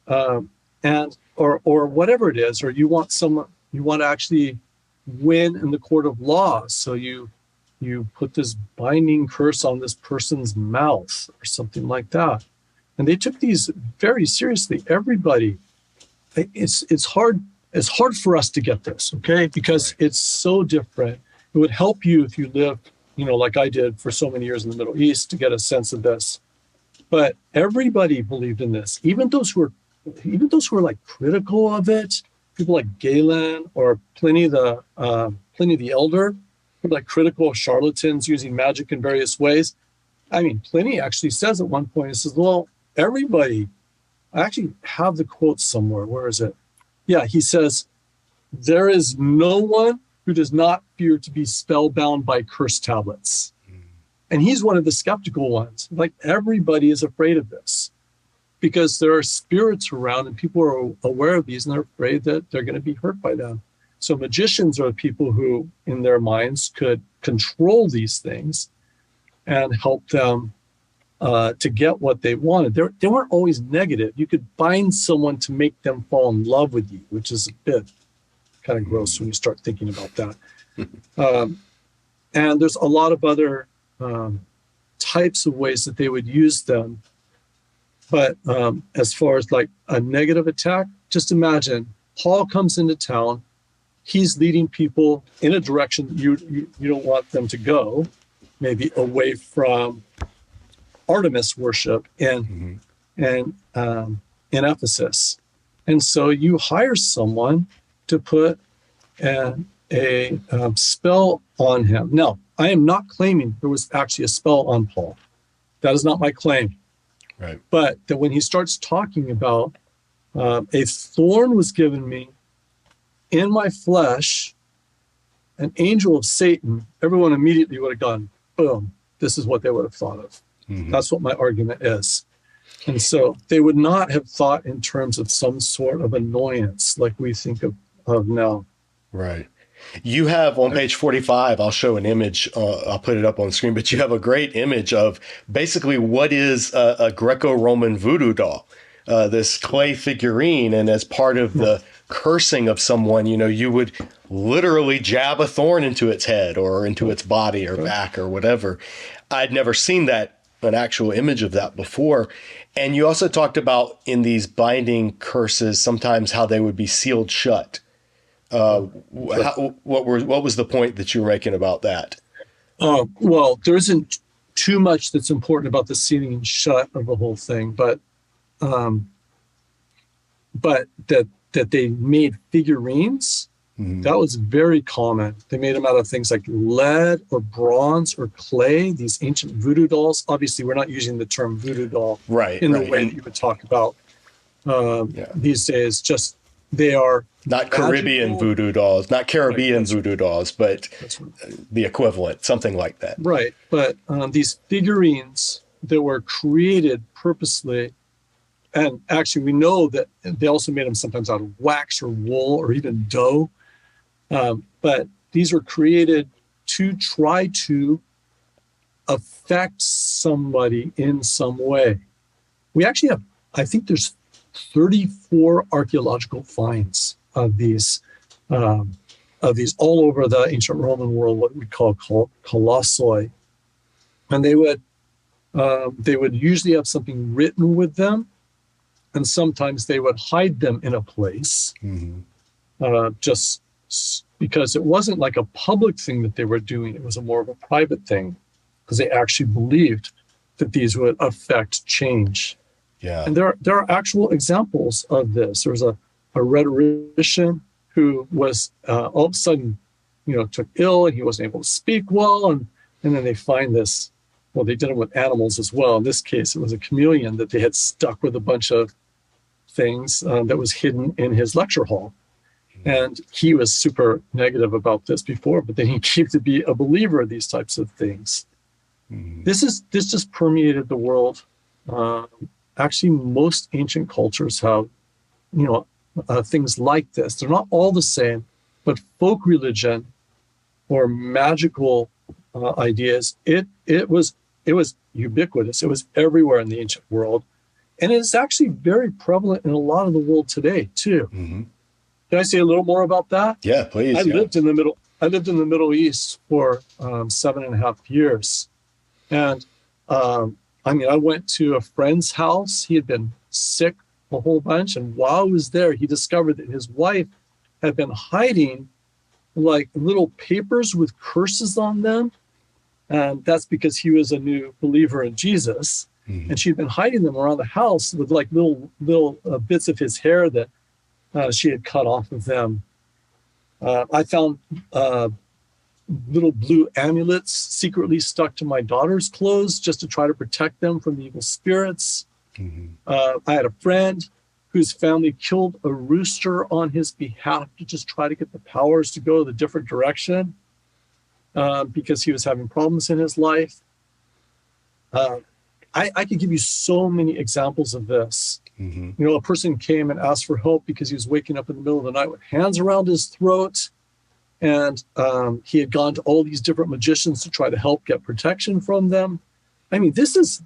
and or whatever it is, or you want to actually win in the court of law, so you put this binding curse on this person's mouth or something like that. And they took these very seriously. Everybody, it's hard for us to get this, okay, because it's so different. It would help you if you lived, like I did for so many years in the Middle East, to get a sense of this. But everybody believed in this, even those who were like critical of it. People like Galen or Pliny the Elder, were like critical of charlatans using magic in various ways. I mean, Pliny actually says at one point, he says, "Well, everybody." I actually have the quote somewhere. Where is it? Yeah, he says, "There is no one who does not fear to be spellbound by curse tablets." And he's one of the skeptical ones. Like, everybody is afraid of this because there are spirits around and people are aware of these and they're afraid that they're going to be hurt by them. So magicians are the people who, in their minds, could control these things and help them to get what they wanted. They weren't always negative. You could bind someone to make them fall in love with you, which is a bit kind of gross when you start thinking about that. And there's a lot of other types of ways that they would use them. But as far as like a negative attack, just imagine Paul comes into town. He's leading people in a direction that you don't want them to go, maybe away from Artemis worship in Ephesus. And so you hire someone to put a spell on him. Now, I am not claiming there was actually a spell on Paul. That is not my claim. Right. But that when he starts talking about a thorn was given me in my flesh, an angel of Satan, everyone immediately would have gone, boom, this is what they would have thought of. Mm-hmm. That's what my argument is. And so they would not have thought in terms of some sort of annoyance like we think of now. Right. You have on page 45, I'll show an image, I'll put it up on the screen, but you have a great image of basically what is a Greco-Roman voodoo doll, this clay figurine. And as part of the cursing of someone, you would literally jab a thorn into its head or into its body or back or whatever. I'd never seen an actual image of that before. And you also talked about in these binding curses, sometimes how they would be sealed shut. What was the point that you were making about that? Well, there isn't too much that's important about the sealing and shut of the whole thing, but that they made figurines, that was very common. They made them out of things like lead or bronze or clay, these ancient voodoo dolls. Obviously, we're not using the term voodoo doll in the way that you would talk about these days. Just they are not Caribbean voodoo dolls, not Caribbean voodoo dolls, but the equivalent, something like that. Right. But these figurines that were created purposely, and actually we know that they also made them sometimes out of wax or wool or even dough. But these were created to try to affect somebody in some way. We actually have, I think there's 34 archaeological finds of these of these all over the ancient Roman world, what we call colossoi, and they would usually have something written with them, and sometimes they would hide them in a place, just because it wasn't like a public thing that they were doing. It was a more of a private thing, because they actually believed that these would affect change. Yeah. And there are actual examples of this. There was a rhetorician who was all of a sudden, took ill, and he wasn't able to speak well. And then they find this, well, they did it with animals as well. In this case, it was a chameleon that they had stuck with a bunch of things that was hidden in his lecture hall. And he was super negative about this before, but then he came to be a believer of these types of things. This just permeated the world. Actually, most ancient cultures have, things like this. They're not all the same, but folk religion or magical ideas, it was ubiquitous. It was everywhere in the ancient world, and it's actually very prevalent in a lot of the world today too. Can I say a little more about that? Yeah, please. I lived in the Middle East for 7.5 years, and I went to a friend's house. He had been sick a whole bunch, and while I was there, he discovered that his wife had been hiding like little papers with curses on them, and that's because he was a new believer in Jesus. And she'd been hiding them around the house with like little bits of his hair that she had cut off of them. I found little blue amulets secretly stuck to my daughter's clothes just to try to protect them from the evil spirits. I had a friend whose family killed a rooster on his behalf to just try to get the powers to go the different direction, because he was having problems in his life. I could give you so many examples of this. A person came and asked for help because he was waking up in the middle of the night with hands around his throat. And he had gone to all these different magicians to try to help get protection from them. I mean, this is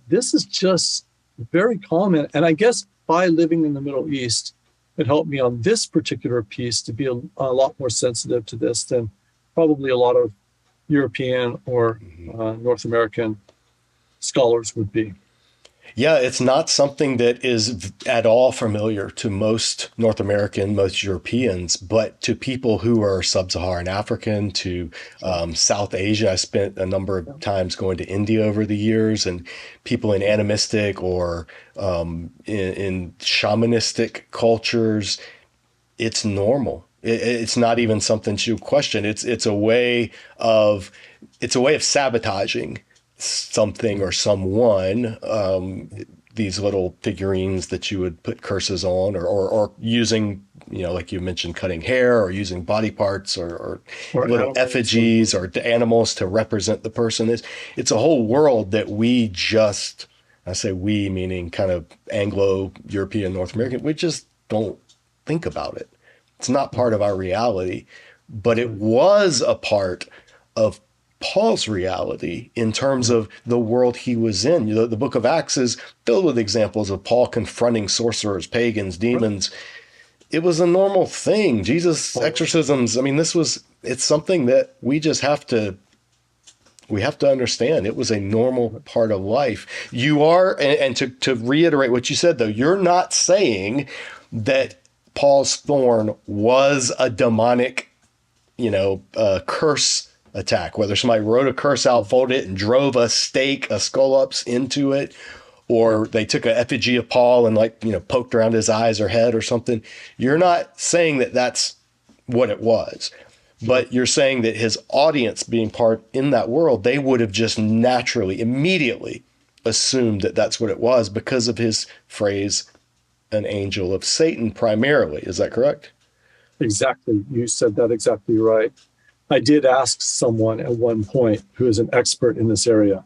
just very common. And I guess by living in the Middle East, it helped me on this particular piece to be a lot more sensitive to this than probably a lot of European or North American scholars would be. Yeah, it's not something that is at all familiar to most North American, most Europeans, but to people who are sub-Saharan African, to South Asia. I spent a number of times going to India over the years, and people in animistic or in shamanistic cultures, it's normal. It's not even something to question. It's a way of sabotaging something or someone, these little figurines that you would put curses on, or using, like you mentioned, cutting hair, or using body parts, or little effigies or animals to represent the person. It's a whole world that we just, I say we meaning kind of Anglo-European, North American, we just don't think about it. It's not part of our reality, but it was a part of Paul's reality in terms of the world he was in. The book of Acts is filled with examples of Paul confronting sorcerers, pagans, demons. It was a normal thing. Jesus' exorcisms. I mean, it's something that we just have to understand. It was a normal part of life. You are, and to reiterate what you said, though, you're not saying that Paul's thorn was a demonic, curse attack, whether somebody wrote a curse out, folded it, and drove a stake, a scollops into it, or they took an effigy of Paul and poked around his eyes or head or something. You're not saying that that's what it was, but you're saying that his audience being part in that world, they would have just naturally, immediately assumed that that's what it was because of his phrase, an angel of Satan primarily. Is that correct? Exactly. You said that exactly right. I did ask someone at one point who is an expert in this area.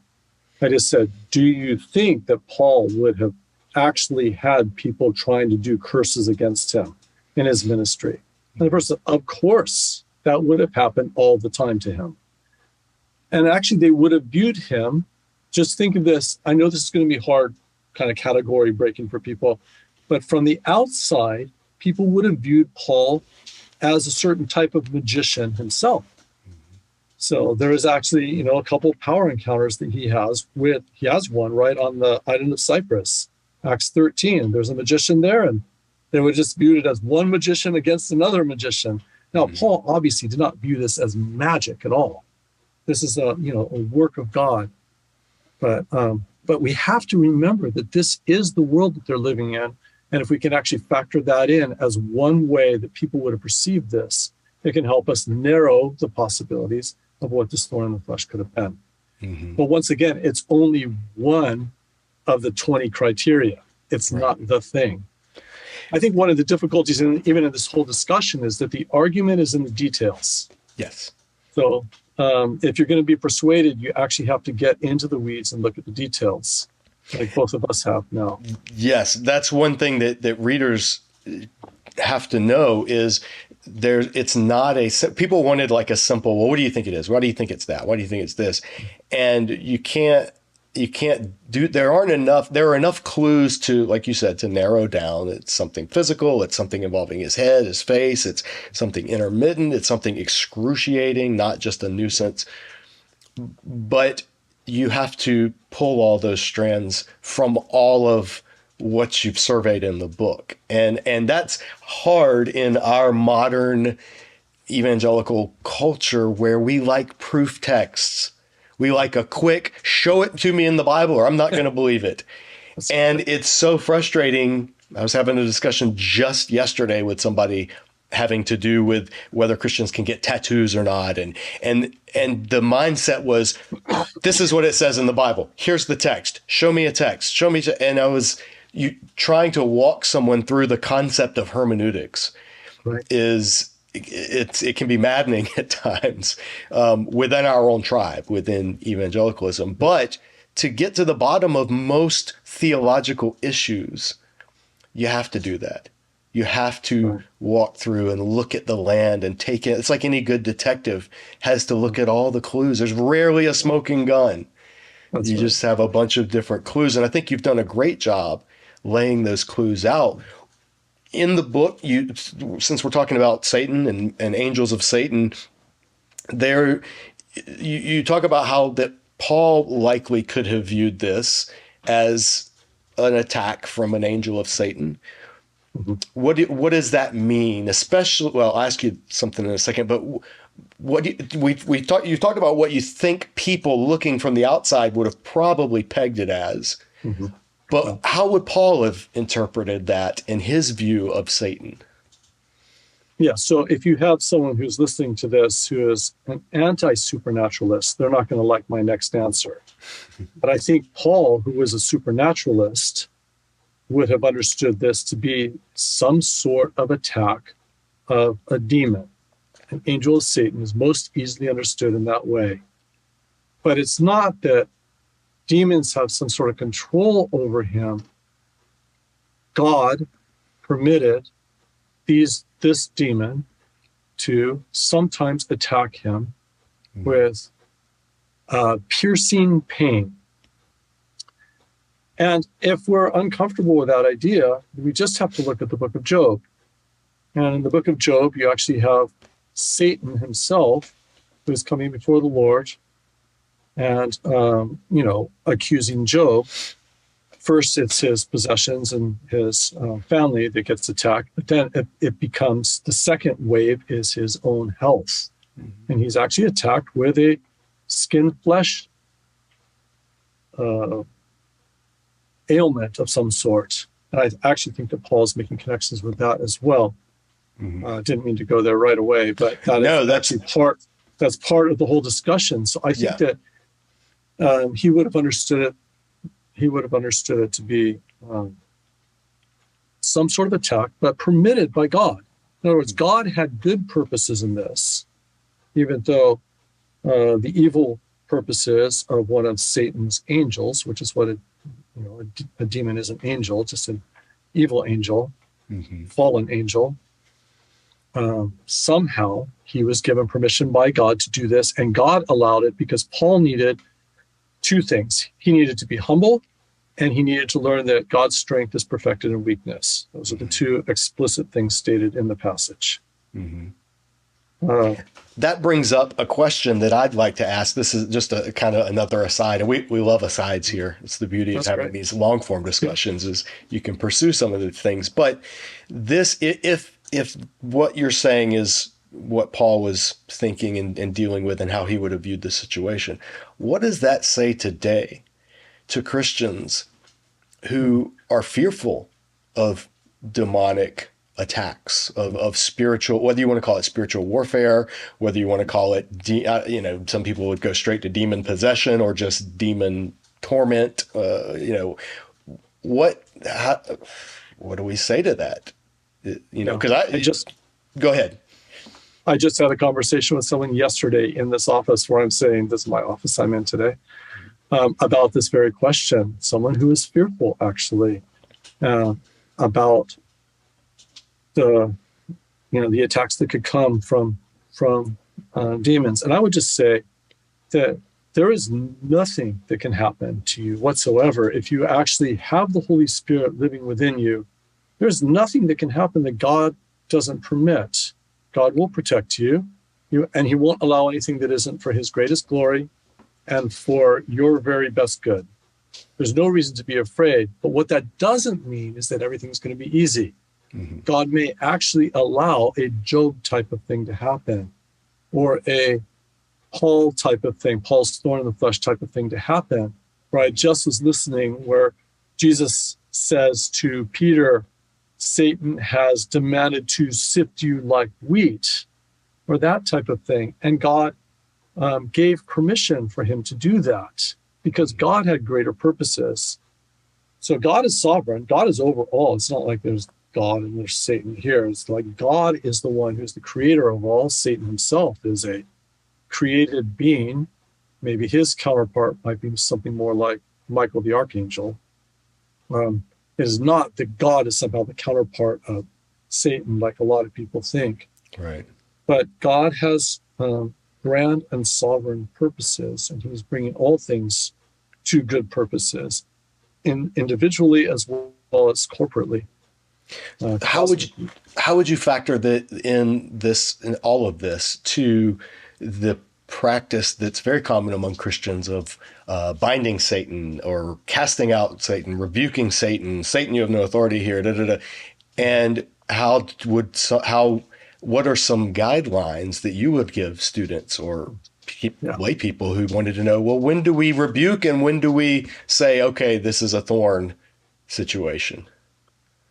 I just said, do you think that Paul would have actually had people trying to do curses against him in his ministry? And the person said, of course, that would have happened all the time to him. And actually, they would have viewed him, just think of this, I know this is going to be hard, kind of category breaking for people, but from the outside, people would have viewed Paul as a certain type of magician himself. So there is actually, a couple of power encounters that he has one right on the island of Cyprus, Acts 13. There's a magician there, and they were just viewed it as one magician against another magician. Now, Paul obviously did not view this as magic at all. This is a work of God. But we have to remember that this is the world that they're living in. And if we can actually factor that in as one way that people would have perceived this, it can help us narrow the possibilities of what this thorn in the flesh could have been. Mm-hmm. But once again, it's only one of the 20 criteria. It's not the thing. I think one of the difficulties even in this whole discussion is that the argument is in the details. Yes. So if you're going to be persuaded, you actually have to get into the weeds and look at the details, like both of us have now. Yes, that's one thing that readers have to know is it's not people wanted like a simple, well, what do you think it is? Why do you think it's that? Why do you think it's this? And you can't do, there are enough clues to, like you said, to narrow down. It's something physical. It's something involving his head, his face. It's something intermittent. It's something excruciating, not just a nuisance. But you have to pull all those strands from all of what you've surveyed in the book. And that's hard in our modern evangelical culture where we like proof texts. We like a quick, show it to me in the Bible or I'm not going to believe it. And it's so frustrating. I was having a discussion just yesterday with somebody having to do with whether Christians can get tattoos or not. And the mindset was, this is what it says in the Bible. Here's the text. Show me a text. Show me. And I was trying to walk someone through the concept of hermeneutics. Right. It can be maddening at times within our own tribe, within evangelicalism. But to get to the bottom of most theological issues, you have to do that. You have to walk through and look at the land and take it. It's like any good detective has to look at all the clues. There's rarely a smoking gun. That's you right. Just have a bunch of different clues. And I think you've done a great job laying those clues out. In the book, since we're talking about Satan and angels of Satan, you talk about how that Paul likely could have viewed this as an attack from an angel of Satan. Mm-hmm. What does that mean? Especially, well, I'll ask you something in a second, but you talked about what you think people looking from the outside would have probably pegged it as. Mm-hmm. But how would Paul have interpreted that in his view of Satan? Yeah, so if you have someone who's listening to this who is an anti-supernaturalist, they're not going to like my next answer. But I think Paul, who was a supernaturalist, would have understood this to be some sort of attack of a demon. An angel of Satan is most easily understood in that way. But it's not that demons have some sort of control over him. God permitted this demon to sometimes attack him with piercing pain. And if we're uncomfortable with that idea, we just have to look at the book of Job. And in the book of Job, you actually have Satan himself who is coming before the Lord and, accusing Job. First, it's his possessions and his family that gets attacked. But then it becomes, the second wave is his own health. Mm-hmm. And he's actually attacked with a skin-flesh ailment of some sort. And I actually think that Paul's making connections with that as well. Mm-hmm. Didn't mean to go there right away, but that's part of the whole discussion. So I think that he would have understood it. He would have understood it to be some sort of attack, but permitted by God. In other words, God had good purposes in this, even though the evil purposes of one of Satan's angels, which is what a demon is, an angel, just an evil angel, fallen angel. Somehow he was given permission by God to do this, and God allowed it because Paul needed two things. He needed to be humble, and he needed to learn that God's strength is perfected in weakness. Those are the two explicit things stated in the passage. Mm-hmm. Uh, That brings up a question that I'd like to ask. This is just a kind of another aside, and we love asides here. It's the beauty of That's having great. these long form discussions is you can pursue some of the things. But this, if what you're saying is what Paul was thinking and dealing with and how he would have viewed the situation, what does that say today to Christians who are fearful of demonic attacks, of spiritual, whether you want to call it spiritual warfare, whether you want to call it, some people would go straight to demon possession or just demon torment. What do we say to that? Because go ahead. I just had a conversation with someone yesterday in this office where I'm saying, this is my office I'm in today, about this very question. Someone who is fearful, actually, about the attacks that could come from demons. And I would just say that there is nothing that can happen to you whatsoever if you actually have the Holy Spirit living within you. There's nothing that can happen that God doesn't permit. God will protect you, and he won't allow anything that isn't for his greatest glory and for your very best good. There's no reason to be afraid. But what that doesn't mean is that everything's going to be easy. Mm-hmm. God may actually allow a Job type of thing to happen, or a Paul type of thing, Paul's thorn in the flesh type of thing to happen. Where I just was listening where Jesus says to Peter, Satan has demanded to sift you like wheat, or that type of thing. And God gave permission for him to do that because God had greater purposes. So God is sovereign. God is over all. It's not like there's God and there's Satan here. It's like God is the one who's the creator of all. Satan himself is a created being. Maybe his counterpart might be something more like Michael the Archangel. It is not that God is somehow the counterpart of Satan, like a lot of people think. Right. But God has grand and sovereign purposes, and he's bringing all things to good purposes, individually as well as corporately. How would you factor that in all of this to the practice that's very common among Christians of binding Satan or casting out Satan, rebuking Satan, you have no authority here, and what are some guidelines that you would give students or lay people who wanted to know, well, when do we rebuke and when do we say, okay, this is a thorn situation?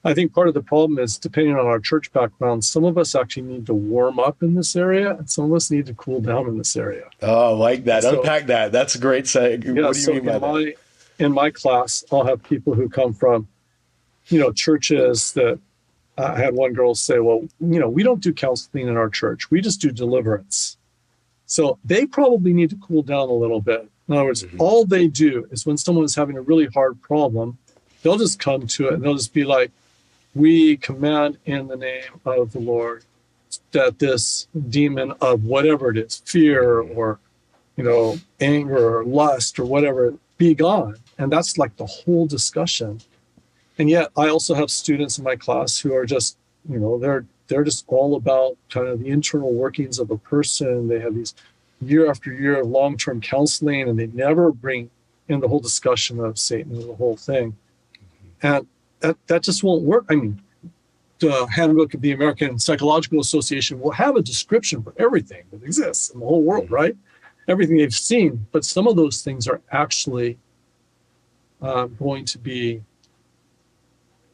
I think part of the problem is, depending on our church background, some of us actually need to warm up in this area, and some of us need to cool down in this area. Oh, I like that. So, unpack that. That's a great saying. Yeah, what do you mean by that? In my class, I'll have people who come from, churches that I had one girl say, well, we don't do counseling in our church. We just do deliverance. So they probably need to cool down a little bit. In other words, all they do is when someone is having a really hard problem, they'll just come to it and they'll just be like, we command in the name of the Lord that this demon of whatever it is, fear or, anger or lust or whatever, be gone. And that's like the whole discussion. And yet I also have students in my class who are just, they're just all about kind of the internal workings of a person. They have these year after year of long-term counseling, and they never bring in the whole discussion of Satan and the whole thing. And that just won't work. I mean, the handbook of the American Psychological Association will have a description for everything that exists in the whole world, right? Everything they've seen. But some of those things are actually going to be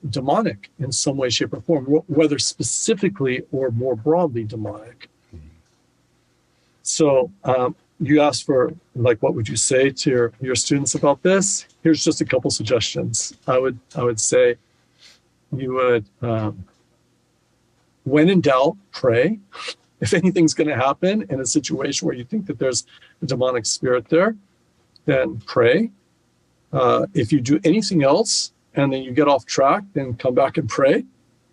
demonic in some way, shape, or form, whether specifically or more broadly demonic. So you asked for, what would you say to your students about this? Here's just a couple suggestions. I would say you would, when in doubt, pray. If anything's going to happen in a situation where you think that there's a demonic spirit there, then pray. If you do anything else and then you get off track, then come back and pray.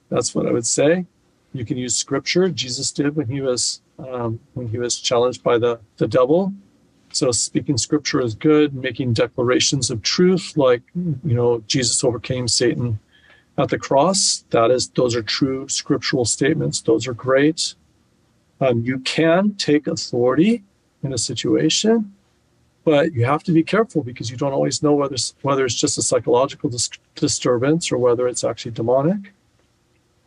That's what I would say. You can use scripture. Jesus did when he was challenged by the devil. So speaking scripture is good. Making declarations of truth, like Jesus overcame Satan at the cross. Those are true scriptural statements. Those are great. You can take authority in a situation, but you have to be careful because you don't always know whether it's just a psychological disturbance or whether it's actually demonic.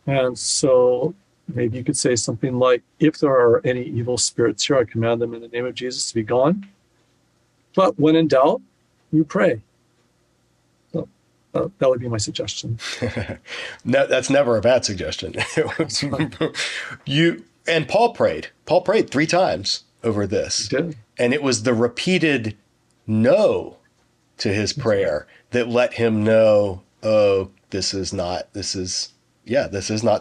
And so maybe you could say something like, if there are any evil spirits here, I command them in the name of Jesus to be gone. But when in doubt, you pray. So that would be my suggestion. No, that's never a bad suggestion. And Paul prayed. Paul prayed 3 times over this. He did. And it was the repeated no to his prayer that let him know, oh, this is not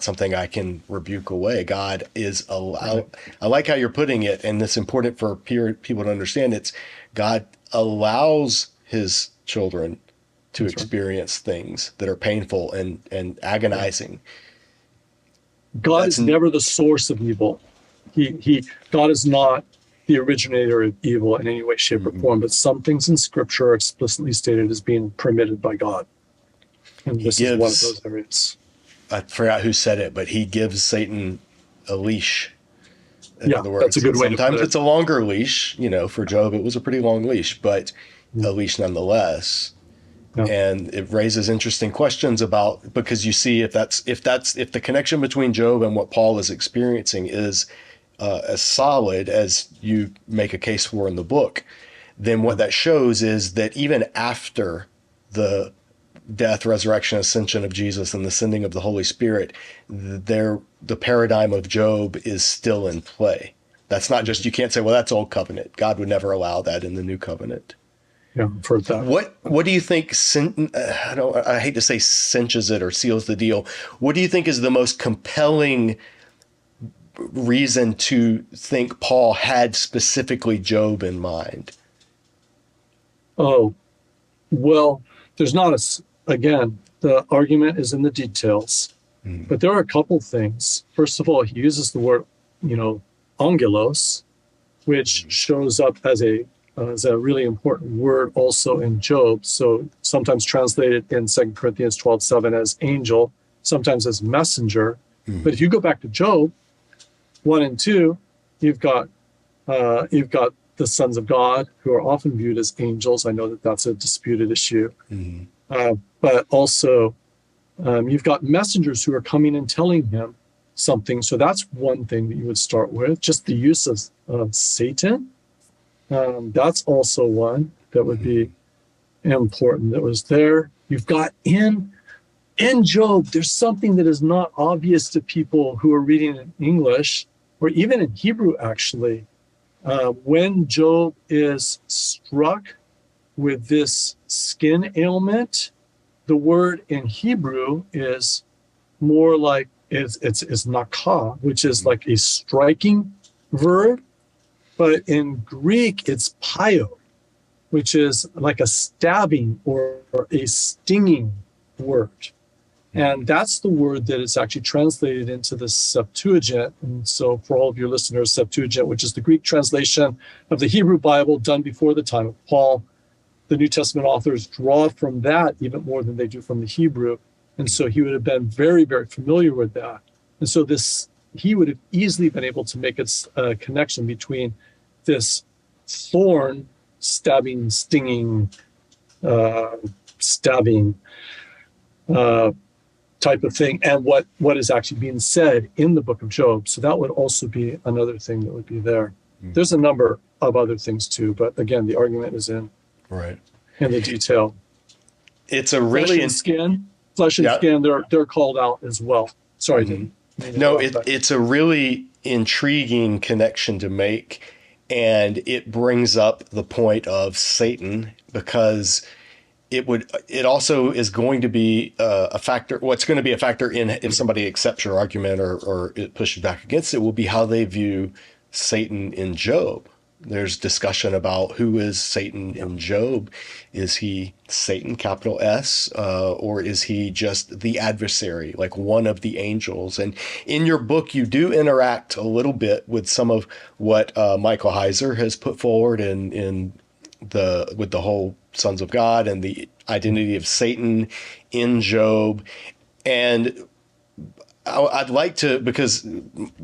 something I can rebuke away. God is I like how you're putting it, and it's important for people to understand. It's God allows his children to experience things that are painful and agonizing. God is never the source of evil. God is not the originator of evil in any way, shape, or form, but some things in Scripture are explicitly stated as being permitted by God. And this is one of those areas. I forgot who said it, but he gives Satan a leash. That's a good way to put it. Sometimes it's a longer leash. For Job, it was a pretty long leash, but a leash nonetheless. Yeah. And it raises interesting questions because you see if the connection between Job and what Paul is experiencing is as solid as you make a case for in the book, then what that shows is that even after the death, resurrection, ascension of Jesus and the sending of the Holy Spirit, the paradigm of Job is still in play. That's not just, you can't say, well, that's old covenant. God would never allow that in the new covenant. Yeah, I've heard that. What do you think, I hate to say cinches it or seals the deal. What do you think is the most compelling reason to think Paul had specifically Job in mind? Oh, well, there's not again, the argument is in the details, but there are a couple things. First of all, he uses the word, angelos, which shows up as a really important word also in Job. So sometimes translated in 2 Corinthians 12:7 as angel, sometimes as messenger. But if you go back to Job 1 and 2, you've got the sons of God who are often viewed as angels. I know that that's a disputed issue. But also you've got messengers who are coming and telling him something. So that's one thing that you would start with. Just the use of Satan. That's also one that would be important that was there. You've got in Job, there's something that is not obvious to people who are reading in English or even in Hebrew, actually. When Job is struck with this skin ailment, the word in Hebrew is more like it's nakah, which is like a striking verb. But in Greek, it's pio, which is like a stabbing or a stinging word. And that's the word that is actually translated into the Septuagint. And so for all of your listeners, Septuagint, which is the Greek translation of the Hebrew Bible done before the time of Paul, the New Testament authors draw from that even more than they do from the Hebrew. And so he would have been very, very familiar with that. And so he would have easily been able to make a connection between this thorn, stabbing, stinging, stabbing type of thing, and what is actually being said in the book of Job. So that would also be another thing that would be there. There's a number of other things too, but again, the argument is in the detail. It's a really flesh and skin. They're called out as well. Sorry, it's a really intriguing connection to make. And it brings up the point of Satan because it also is going to be a factor. What's going to be a factor in if somebody accepts your argument or it pushes back against it will be how they view Satan in Job. There's discussion about who is Satan in Job. Is he Satan, capital S, or is he just the adversary, like one of the angels? And in your book, you do interact a little bit with some of what Michael Heiser has put forward with the whole sons of God and the identity of Satan in Job. And I'd like to, because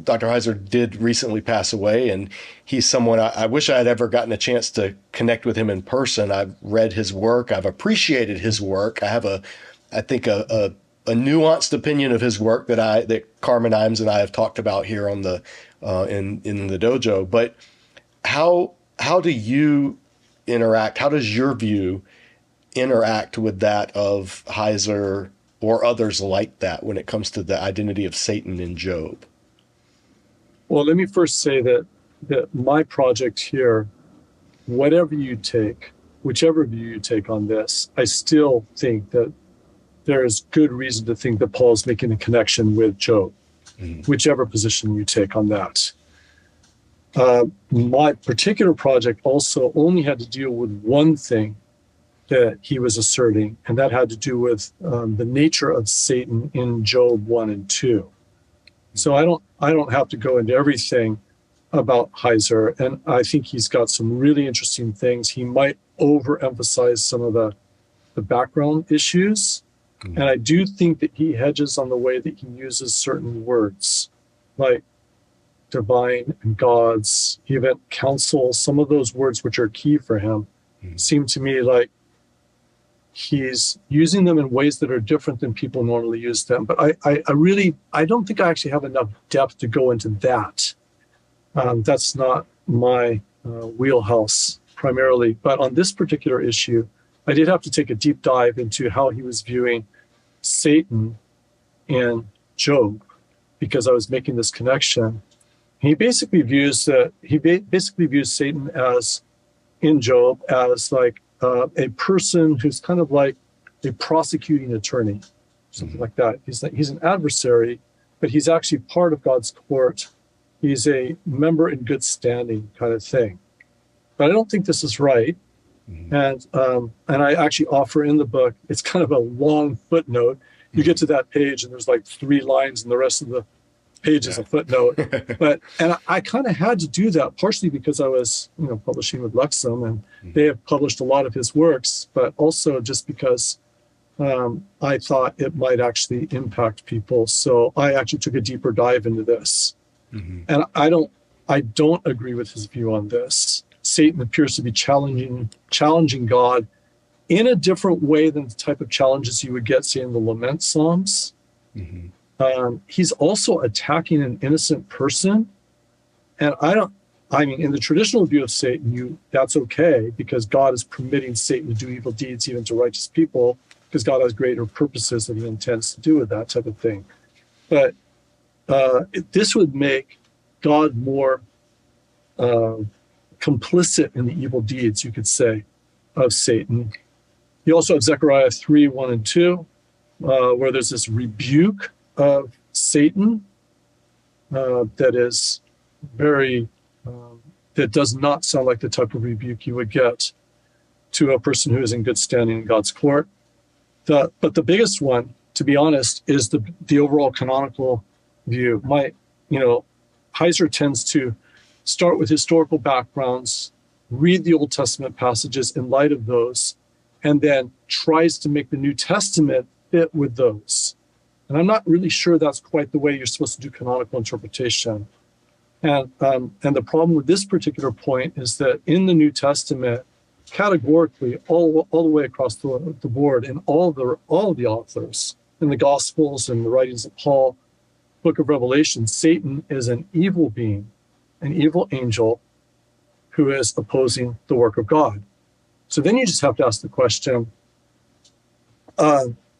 Dr. Heiser did recently pass away, and he's someone I wish I had ever gotten a chance to connect with him in person. I've read his work. I've appreciated his work. I have I think a nuanced opinion of his work that Carmen Imes and I have talked about here on the in the dojo. But how do you interact? How does your view interact with that of Heiser or others like that when it comes to the identity of Satan in Job? Well, let me first say that my project here, whatever you take, whichever view you take on this, I still think that there is good reason to think that Paul's making a connection with Job, whichever position you take on that. My particular project also only had to deal with one thing that he was asserting, and that had to do with the nature of Satan in Job 1 and 2. So I don't have to go into everything about Heiser, and I think he's got some really interesting things. He might overemphasize some of the background issues, and I do think that he hedges on the way that he uses certain words, like divine and gods, even counsel. Some of those words which are key for him seem to me like he's using them in ways that are different than people normally use them. But I don't think I actually have enough depth to go into that. That's not my wheelhouse primarily. But on this particular issue, I did have to take a deep dive into how he was viewing Satan and Job, because I was making this connection. He basically views Satan as, in Job, as like a person who's kind of like a prosecuting attorney, something like that. He's an adversary, but he's actually part of God's court. He's a member in good standing kind of thing. But I don't think this is right. And I actually offer in the book, it's kind of a long footnote. You get to that page and there's like 3 lines and the rest of the page is a footnote. And I kind of had to do that partially because I was, publishing with Lexham, and they have published a lot of his works, but also just because I thought it might actually impact people. So I actually took a deeper dive into this. And I don't agree with his view on this. Satan appears to be challenging God in a different way than the type of challenges you would get, say, in the Lament Psalms. He's also attacking an innocent person. And in the traditional view of Satan, that's okay, because God is permitting Satan to do evil deeds even to righteous people, because God has greater purposes that he intends to do with that type of thing. But this would make God more complicit in the evil deeds, you could say, of Satan. You also have Zechariah 3, 1 and 2, where there's this rebuke of Satan that is very, that does not sound like the type of rebuke you would get to a person who is in good standing in God's court. But the biggest one, to be honest, is the overall canonical view. Heiser tends to start with historical backgrounds, read the Old Testament passages in light of those, and then tries to make the New Testament fit with those. And I'm not really sure that's quite the way you're supposed to do canonical interpretation. And the problem with this particular point is that in the New Testament, categorically, all the way across the board, in all of the authors, in the Gospels and the writings of Paul, Book of Revelation, Satan is an evil being, an evil angel who is opposing the work of God. So then you just have to ask the question,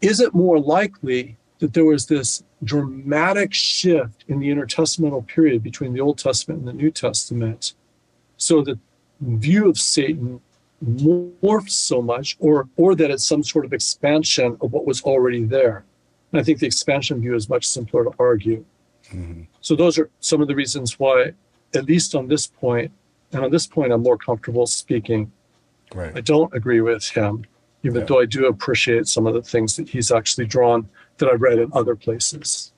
is it more likely that there was this dramatic shift in the intertestamental period between the Old Testament and the New Testament, so that view of Satan morphs so much, or that it's some sort of expansion of what was already there? And I think the expansion view is much simpler to argue. So those are some of the reasons why, at least on this point, and on this point I'm more comfortable speaking. Right. I don't agree with him, even though I do appreciate some of the things that he's actually drawn that I've read in other places.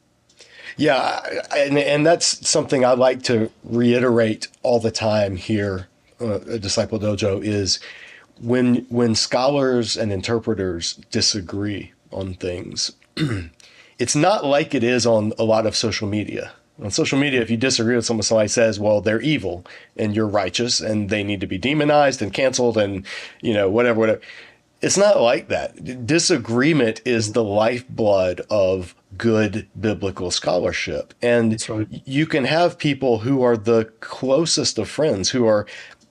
Yeah, and that's something I like to reiterate all the time here at Disciple Dojo, is when scholars and interpreters disagree on things, it's not like it is on a lot of social media. On social media, if you disagree with someone, somebody says, well, they're evil and you're righteous and they need to be demonized and canceled and, whatever. It's not like that. Disagreement is the lifeblood of good biblical scholarship. And That's right. you can have people who are the closest of friends, who are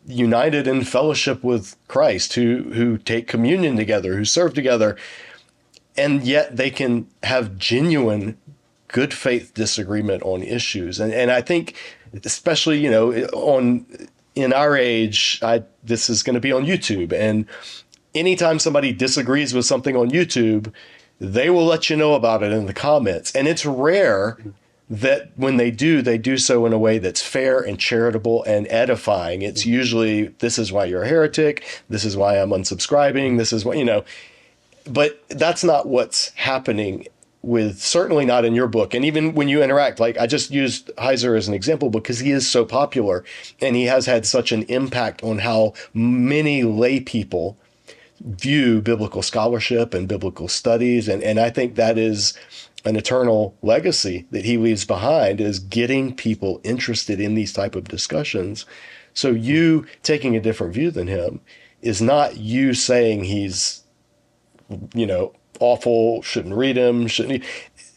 united in fellowship with Christ, who take communion together, who serve together, and yet they can have genuine good faith disagreement on issues. And I think, especially, in our age, this is going to be on YouTube. And anytime somebody disagrees with something on YouTube, they will let you know about it in the comments. And it's rare that when they do so in a way that's fair and charitable and edifying. It's usually, this is why you're a heretic. This is why I'm unsubscribing. This is what, but that's not what's happening certainly not in your book. And even when you interact, like I just used Heiser as an example because he is so popular and he has had such an impact on how many lay people view biblical scholarship and biblical studies. And I think that is an eternal legacy that he leaves behind, is getting people interested in these type of discussions. So you taking a different view than him is not you saying he's, awful, shouldn't read him,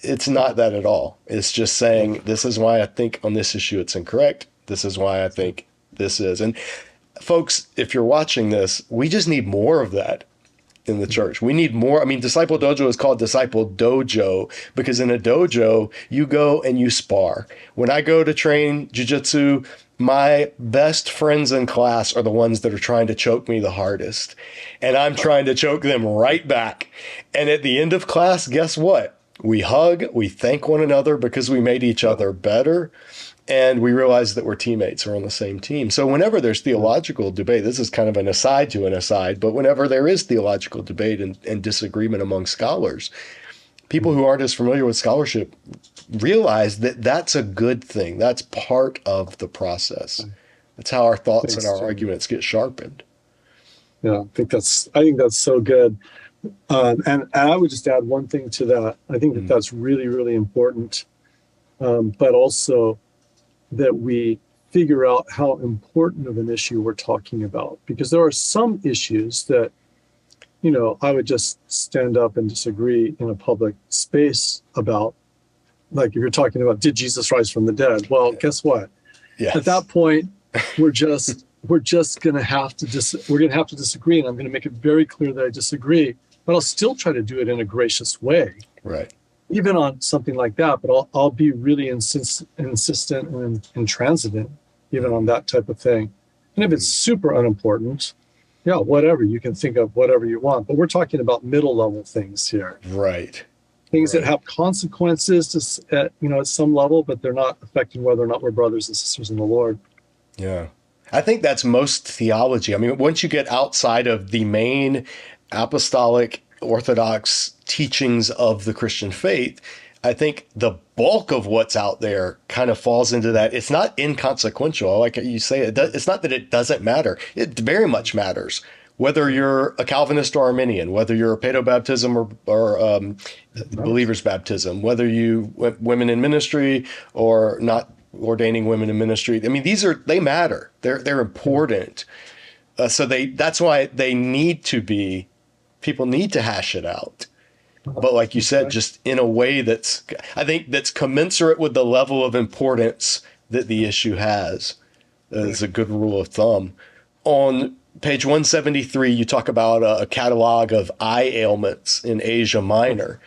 it's not that at all. It's just saying, this is why I think on this issue it's incorrect. This is why I think this is. And folks, if you're watching this, we just need more of that in the church. We need more. I mean, Disciple Dojo is called Disciple Dojo because in a dojo, you go and you spar. When I go to train jiu-jitsu, my best friends in class are the ones that are trying to choke me the hardest. And I'm trying to choke them right back. And at the end of class, guess what? We hug, we thank one another because we made each other better. And we realize that we're teammates, we're on the same team. So whenever there's theological debate, this is kind of an aside to an aside, but whenever there is theological debate and disagreement among scholars, people who aren't as familiar with scholarship realize that that's a good thing. That's part of the process. That's how our thoughts and our arguments get sharpened. Yeah, I think that's so good. And I would just add one thing to that. I think that that's really, really important, but also that we figure out how important of an issue we're talking about. Because there are some issues that, I would just stand up and disagree in a public space about. Like if you're talking about, did Jesus rise from the dead? Well, guess what? Yes. At that point, we're just going to have to disagree, and I'm going to make it very clear that I disagree. But I'll still try to do it in a gracious way. Right. Even on something like that, but I'll be really insistent and intransigent even on that type of thing. And if it's super unimportant, yeah, whatever, you can think of whatever you want. But we're talking about middle level things here. Right. Things that have consequences at some level, but they're not affecting whether or not we're brothers and sisters in the Lord. Yeah. I think that's most theology. I mean, once you get outside of the main apostolic Orthodox teachings of the Christian faith, I think the bulk of what's out there kind of falls into that. It's not inconsequential. Like you say, it's not that it doesn't matter. It very much matters. Whether you're a Calvinist or Arminian, whether you're a paedobaptism or believer's baptism, whether you women in ministry or not ordaining women in ministry. I mean, they matter. They're important. So that's why people need to hash it out. But like you said, just in a way that's commensurate with the level of importance that the issue has. Is a good rule of thumb. On page 173, you talk about a catalog of eye ailments in Asia Minor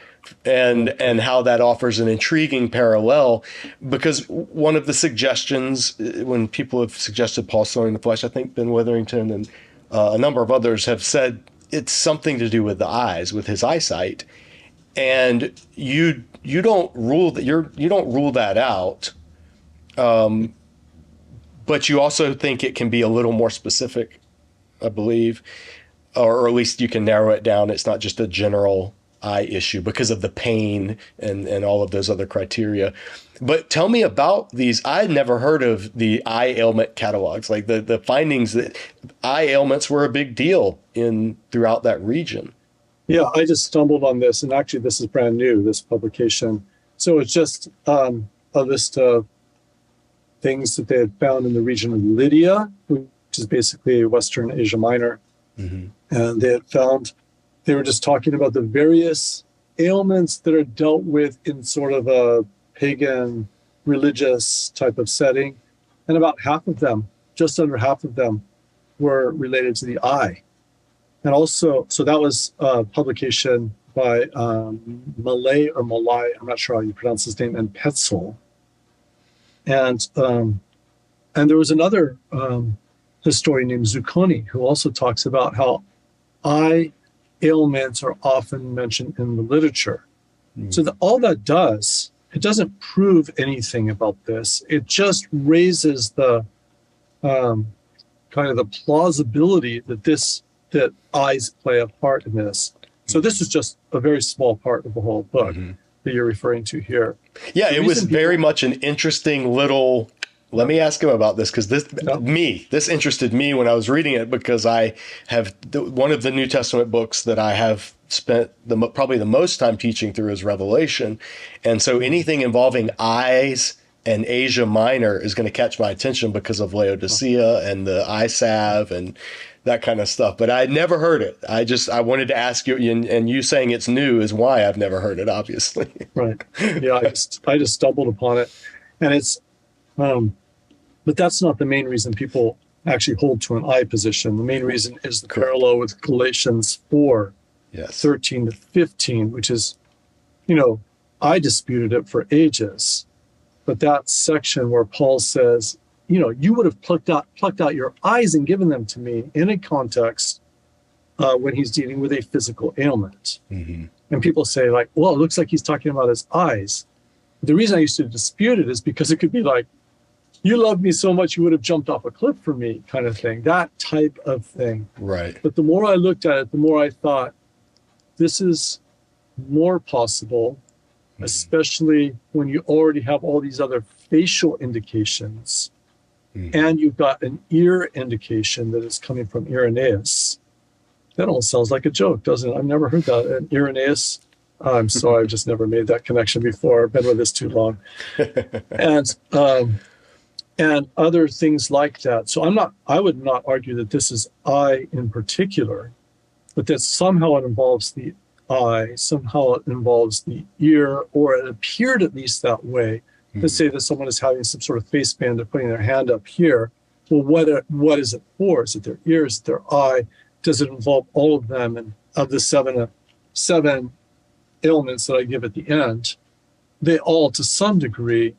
and how that offers an intriguing parallel, because one of the suggestions when people have suggested Paul's thorn in the flesh, I think Ben Witherington and a number of others have said it's something to do with the eyes, with his eyesight. And you don't rule that out. But you also think it can be a little more specific, I believe, or at least you can narrow it down. It's not just a general eye issue because of the pain and all of those other criteria. But tell me about these. I'd never heard of the eye ailment catalogs, like the findings that eye ailments were a big deal throughout that region. Yeah, I just stumbled on this, and actually, this is brand new, this publication. So it's just a list of things that they had found in the region of Lydia, which is basically Western Asia Minor. Mm-hmm. And they had found, they were just talking about the various ailments that are dealt with in sort of a pagan religious type of setting. And about half of them, just under half of them, were related to the eye. And also, so that was a publication by Malay, I'm not sure how you pronounce his name, and Petzel. And there was another historian named Zucconi who also talks about how eye ailments are often mentioned in the literature. Mm. So all that does, it doesn't prove anything about this. It just raises the kind of the plausibility that eyes play a part in this. So this is just a very small part of the whole book that you're referring to here. Yeah, it was very much an interesting little. Let me ask him about this, because this interested me when I was reading it, because I have one of the New Testament books that I have spent probably the most time teaching through is Revelation. And so anything involving eyes and Asia Minor is going to catch my attention because of Laodicea and the eye salve and that kind of stuff. But I'd never heard it. I wanted to ask you, and you saying it's new is why I've never heard it, obviously. Right. Yeah, I just stumbled upon it. And it's, but that's not the main reason people actually hold to an eye position. The main reason is the parallel with Galatians 4, 13 to 15, which is, I disputed it for ages. But that section where Paul says, you would have plucked out your eyes and given them to me in a context when he's dealing with a physical ailment. Mm-hmm. And people say, like, well, it looks like he's talking about his eyes. The reason I used to dispute it is because it could be like, you loved me so much you would have jumped off a cliff for me, kind of thing, that type of thing. Right. But the more I looked at it, the more I thought, this is more possible, especially when you already have all these other facial indications. And you've got an ear indication that is coming from Irenaeus. That almost sounds like a joke, doesn't it? I've never heard that. And Irenaeus, I'm sorry, I've just never made that connection before. I've been with this too long. And other things like that. So I would not argue that this is eye in particular, but that somehow it involves the eye, somehow it involves the ear, or it appeared at least that way. Let's say that someone is having some sort of face band, they're putting their hand up here. Well, what is it for? Is it their ear? Is it their eye? Does it involve all of them? And of the seven ailments that I give at the end, they all, to some degree,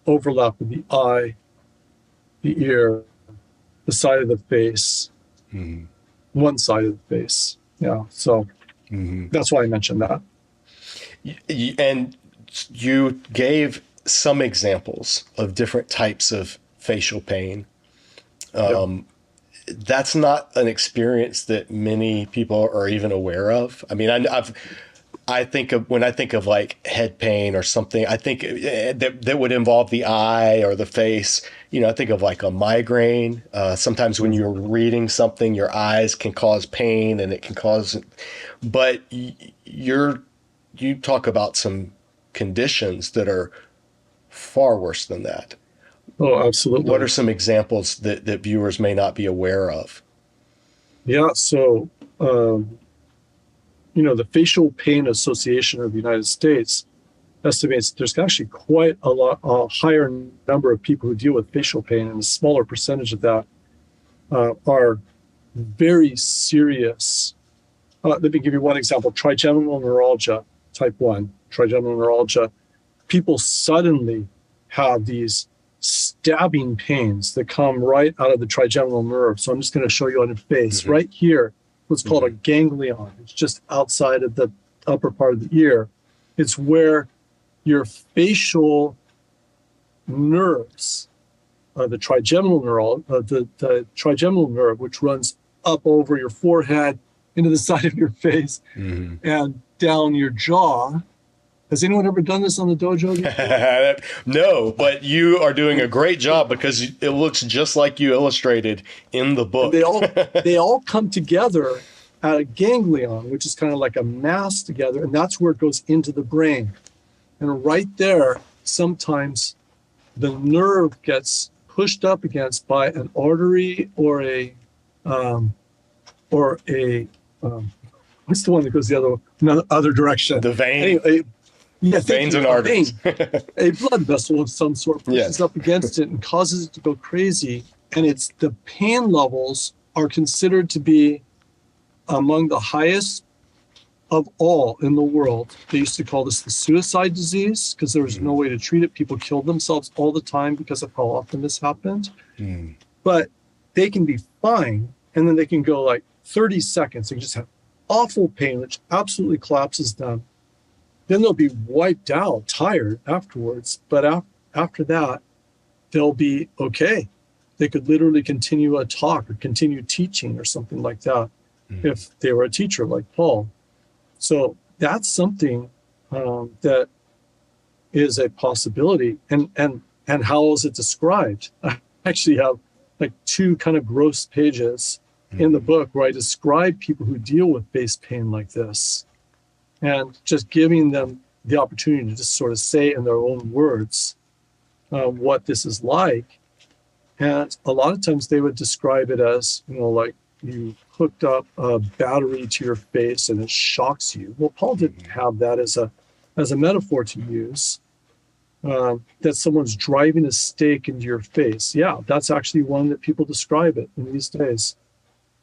overlap with the eye, the ear, the side of the face, one side of the face. Yeah, so that's why I mentioned that. And you gave some examples of different types of facial pain. That's not an experience that many people are even aware of. I mean, I think of like head pain or something, I think that would involve the eye or the face. I think of like a migraine. Sometimes when you're reading something, your eyes can cause pain and it can cause, but you talk about some conditions that are far worse than that. Oh, absolutely. What are some examples that viewers may not be aware of? Yeah, so, the Facial Pain Association of the United States estimates there's actually quite a higher number of people who deal with facial pain, and a smaller percentage of that are very serious. Let me give you one example. Trigeminal neuralgia, type 1, trigeminal neuralgia. People suddenly have these stabbing pains that come right out of the trigeminal nerve. So I'm just going to show you on your face. Right here, what's called a ganglion. It's just outside of the upper part of the ear. It's where your facial nerves, the trigeminal nerve, which runs up over your forehead, into the side of your face, and down your jaw. Has anyone ever done this on the dojo? No, but you are doing a great job because it looks just like you illustrated in the book. And they all come together at a ganglion, which is kind of like a mass together, and that's where it goes into the brain. And right there, sometimes the nerve gets pushed up against by an artery or a what's the one that goes the other direction? The vein. Anyway, yeah, Veins and arteries. A blood vessel of some sort pushes Yes. up against it and causes it to go crazy. And it's the pain levels are considered to be among the highest of all in the world. They used to call this the suicide disease because there was no way to treat it. People killed themselves all the time because of how often this happened. But they can be fine, and then they can go like 30 seconds. They can just have awful pain, which absolutely collapses them. Then they'll be wiped out, tired afterwards. But after that, they'll be okay. They could literally continue a talk or continue teaching or something like that if they were a teacher like Paul. So that's something that is a possibility. And how is it described? I actually have like 2 kind of gross pages in the book where I describe people who deal with base pain like this, and just giving them the opportunity to just sort of say in their own words what this is like. And a lot of times they would describe it as, like you hooked up a battery to your face and it shocks you. Well, Paul didn't have that as a metaphor to use, that someone's driving a stake into your face. Yeah, that's actually one that people describe it in these days.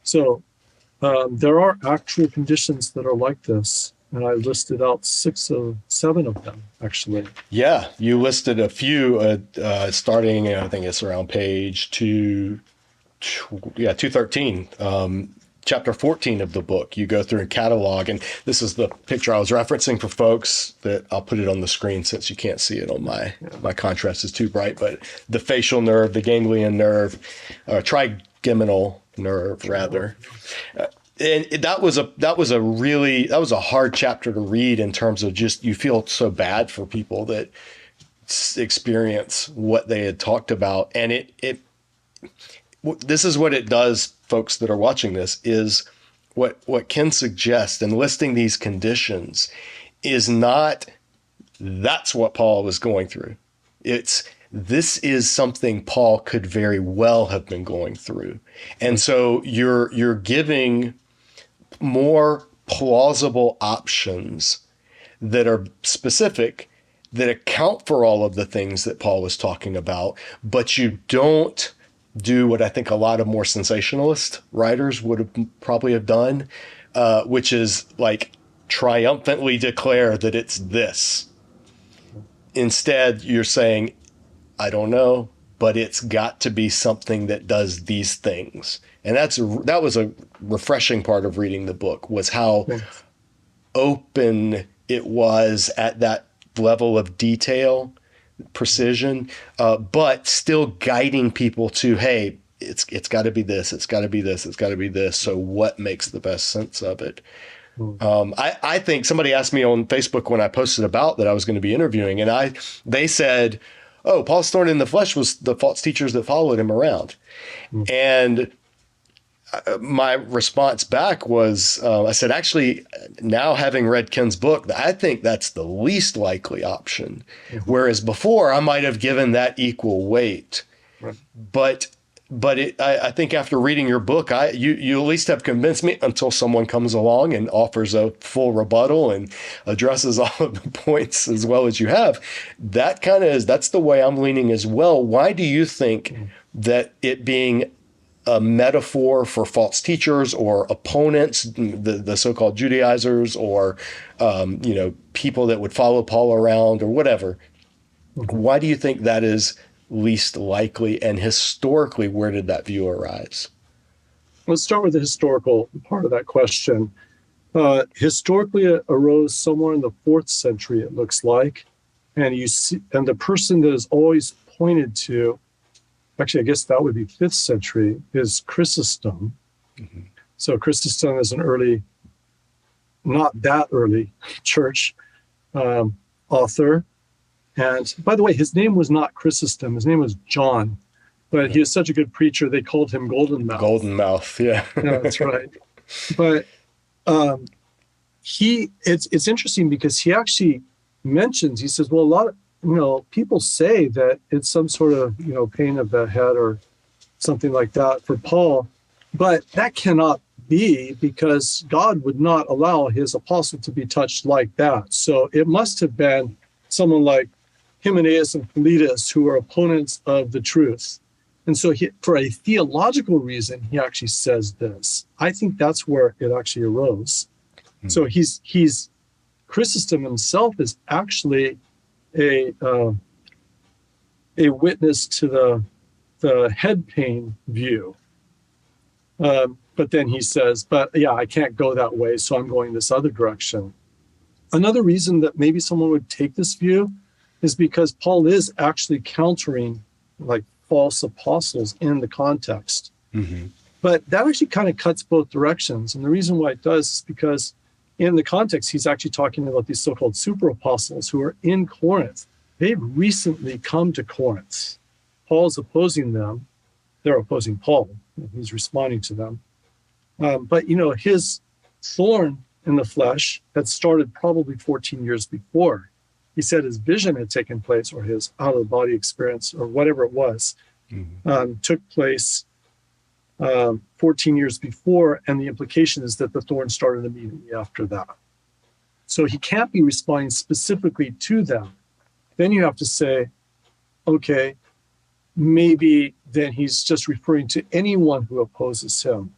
So there are actual conditions that are like this. And I listed out 7 of them, actually. Yeah, you listed a few, starting, I think it's around page 213, chapter 14 of the book. You go through and catalog, and this is the picture I was referencing for folks that I'll put it on the screen since you can't see it on my contrast is too bright, but the facial nerve, the ganglion nerve, trigeminal nerve, rather. And that was a hard chapter to read in terms of just, you feel so bad for people that experience what they had talked about. And this is what it does, folks that are watching this, is what Ken suggests in listing these conditions is not, that's what Paul was going through. This is something Paul could very well have been going through. And so you're giving more plausible options that are specific, that account for all of the things that Paul was talking about, but you don't do what I think a lot of more sensationalist writers would have probably have done, which is like triumphantly declare that it's this. Instead, you're saying, I don't know, but it's got to be something that does these things. And that was a refreshing part of reading the book, was how open it was at that level of detail, precision, but still guiding people to, hey, it's got to be this, it's got to be this, it's got to be this. So what makes the best sense of it? I think somebody asked me on Facebook when I posted about that I was going to be interviewing, and they said, oh, Paul's thorn in the flesh was the false teachers that followed him around. And my response back was, I said, actually, now having read Ken's book, I think that's the least likely option. Whereas before, I might have given that equal weight. But I think after reading your book, you at least have convinced me, until someone comes along and offers a full rebuttal and addresses all of the points as well as you have. That's the way I'm leaning as well. Why do you think that it being a metaphor for false teachers or opponents, the so-called Judaizers, or people that would follow Paul around or whatever, why do you think that is least likely? And historically, where did that view arise? Let's start with the historical part of that question. Historically, it arose somewhere in the 4th century, it looks like. And the person that is always pointed to, actually, I guess that would be 5th century, is Chrysostom. So Chrysostom is an early, not that early, church author. And by the way, his name was not Chrysostom. His name was John. But he was such a good preacher, they called him Golden Mouth. Golden Mouth, yeah. Yeah, that's right. But It's interesting because he actually mentions, he says, well, a lot of, people say that it's some sort of, pain of the head or something like that for Paul, but that cannot be because God would not allow his apostle to be touched like that. So it must have been someone like Hymenaeus and Philetus who are opponents of the truth. And so for a theological reason, he actually says this. I think that's where it actually arose. Mm-hmm. So he's Chrysostom himself is actually a witness to the head pain view. But then he says, but yeah, I can't go that way, so I'm going this other direction. Another reason that maybe someone would take this view is because Paul is actually countering like false apostles in the context. Mm-hmm. But that actually kind of cuts both directions. And the reason why it does is because in the context, he's actually talking about these so-called super apostles who are in Corinth. They've recently come to Corinth. Paul's opposing them. They're opposing Paul. He's responding to them. But, his thorn in the flesh had started probably 14 years before. He said his vision had taken place, or his out-of-the-body experience, or whatever it was, took place 14 years before, and the implication is that the thorn started immediately after that. So he can't be responding specifically to them. Then you have to say, okay, maybe then he's just referring to anyone who opposes him.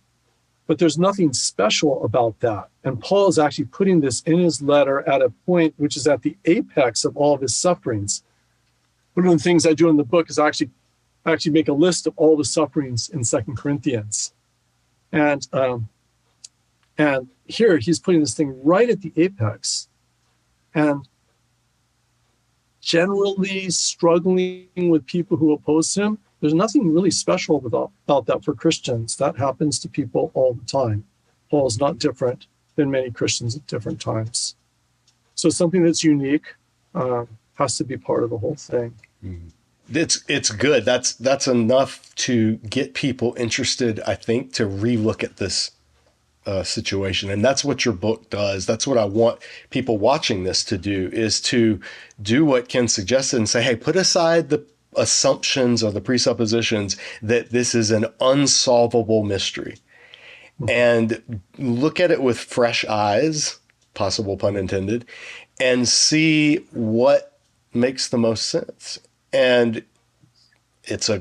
But there's nothing special about that. And Paul is actually putting this in his letter at a point which is at the apex of all of his sufferings. One of the things I do in the book is actually make a list of all the sufferings in 2 Corinthians. And here he's putting this thing right at the apex. And generally struggling with people who oppose him, there's nothing really special about that for Christians. That happens to people all the time. Paul is not different than many Christians at different times. So something that's unique has to be part of the whole thing. It's good. That's enough to get people interested, I think, to relook at this situation. And that's what your book does. That's what I want people watching this to do, is to do what Ken suggested and say, hey, put aside the assumptions or the presuppositions that this is an unsolvable mystery and look at it with fresh eyes, possible pun intended, and see what makes the most sense. And it's a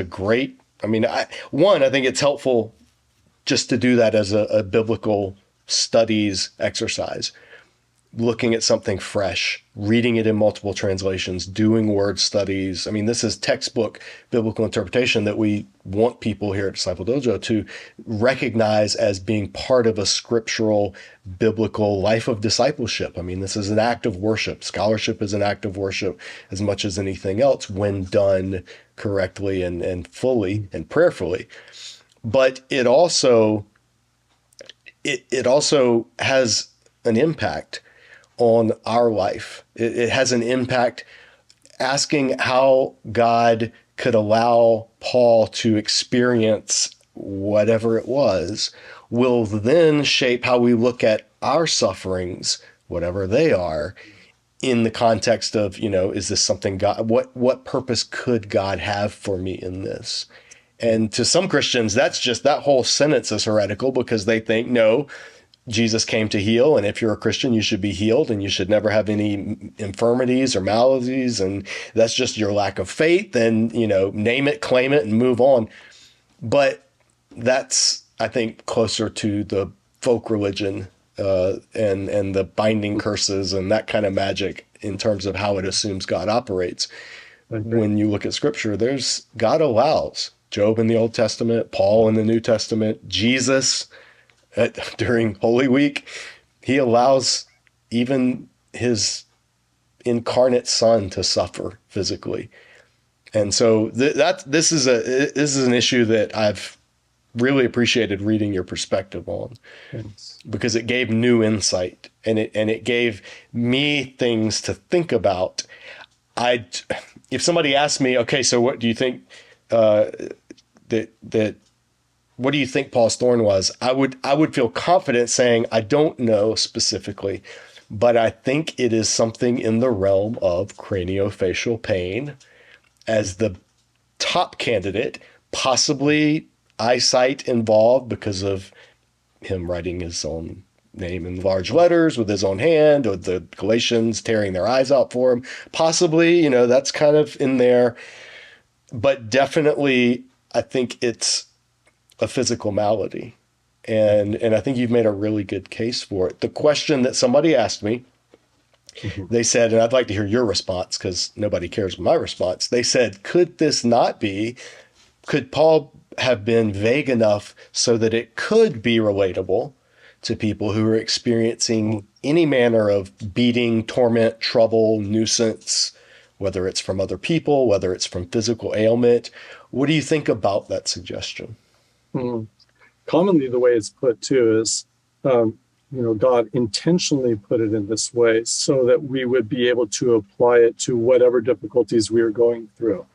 great, I think it's helpful just to do that as a biblical studies exercise, looking at something fresh, reading it in multiple translations, doing word studies. This is textbook biblical interpretation that we want people here at Disciple Dojo to recognize as being part of a scriptural biblical life of discipleship. This is an act of worship. Scholarship is an act of worship as much as anything else when done correctly and fully and prayerfully. But it also has an impact on our life. It has an impact asking how God could allow Paul to experience whatever it was will then shape how we look at our sufferings, whatever they are, in the context of, is this something God, what purpose could God have for me in this? And to some Christians, that's just, that whole sentence is heretical because they think, no, Jesus came to heal, and if you're a Christian, you should be healed, and you should never have any infirmities or maladies, and that's just your lack of faith, and, name it, claim it, and move on. But that's, I think, closer to the folk religion and the binding curses and that kind of magic in terms of how it assumes God operates. When you look at Scripture, God allows Job in the Old Testament, Paul in the New Testament, Jesus during Holy Week, he allows even his incarnate son to suffer physically. And so this is an issue that I've really appreciated reading your perspective on, because it gave new insight and it gave me things to think about. If somebody asked me, okay, so what do you think that what do you think Paul's thorn was? I would feel confident saying I don't know specifically, but I think it is something in the realm of craniofacial pain as the top candidate, possibly eyesight involved because of him writing his own name in large letters with his own hand, or the Galatians tearing their eyes out for him. Possibly, that's kind of in there. But definitely, I think it's a physical malady. And I think you've made a really good case for it. The question that somebody asked me, they said, and I'd like to hear your response because nobody cares my response. They said, could Paul have been vague enough so that it could be relatable to people who are experiencing any manner of beating, torment, trouble, nuisance, whether it's from other people, whether it's from physical ailment? What do you think about that suggestion? Commonly, the way it's put too is, God intentionally put it in this way so that we would be able to apply it to whatever difficulties we are going through.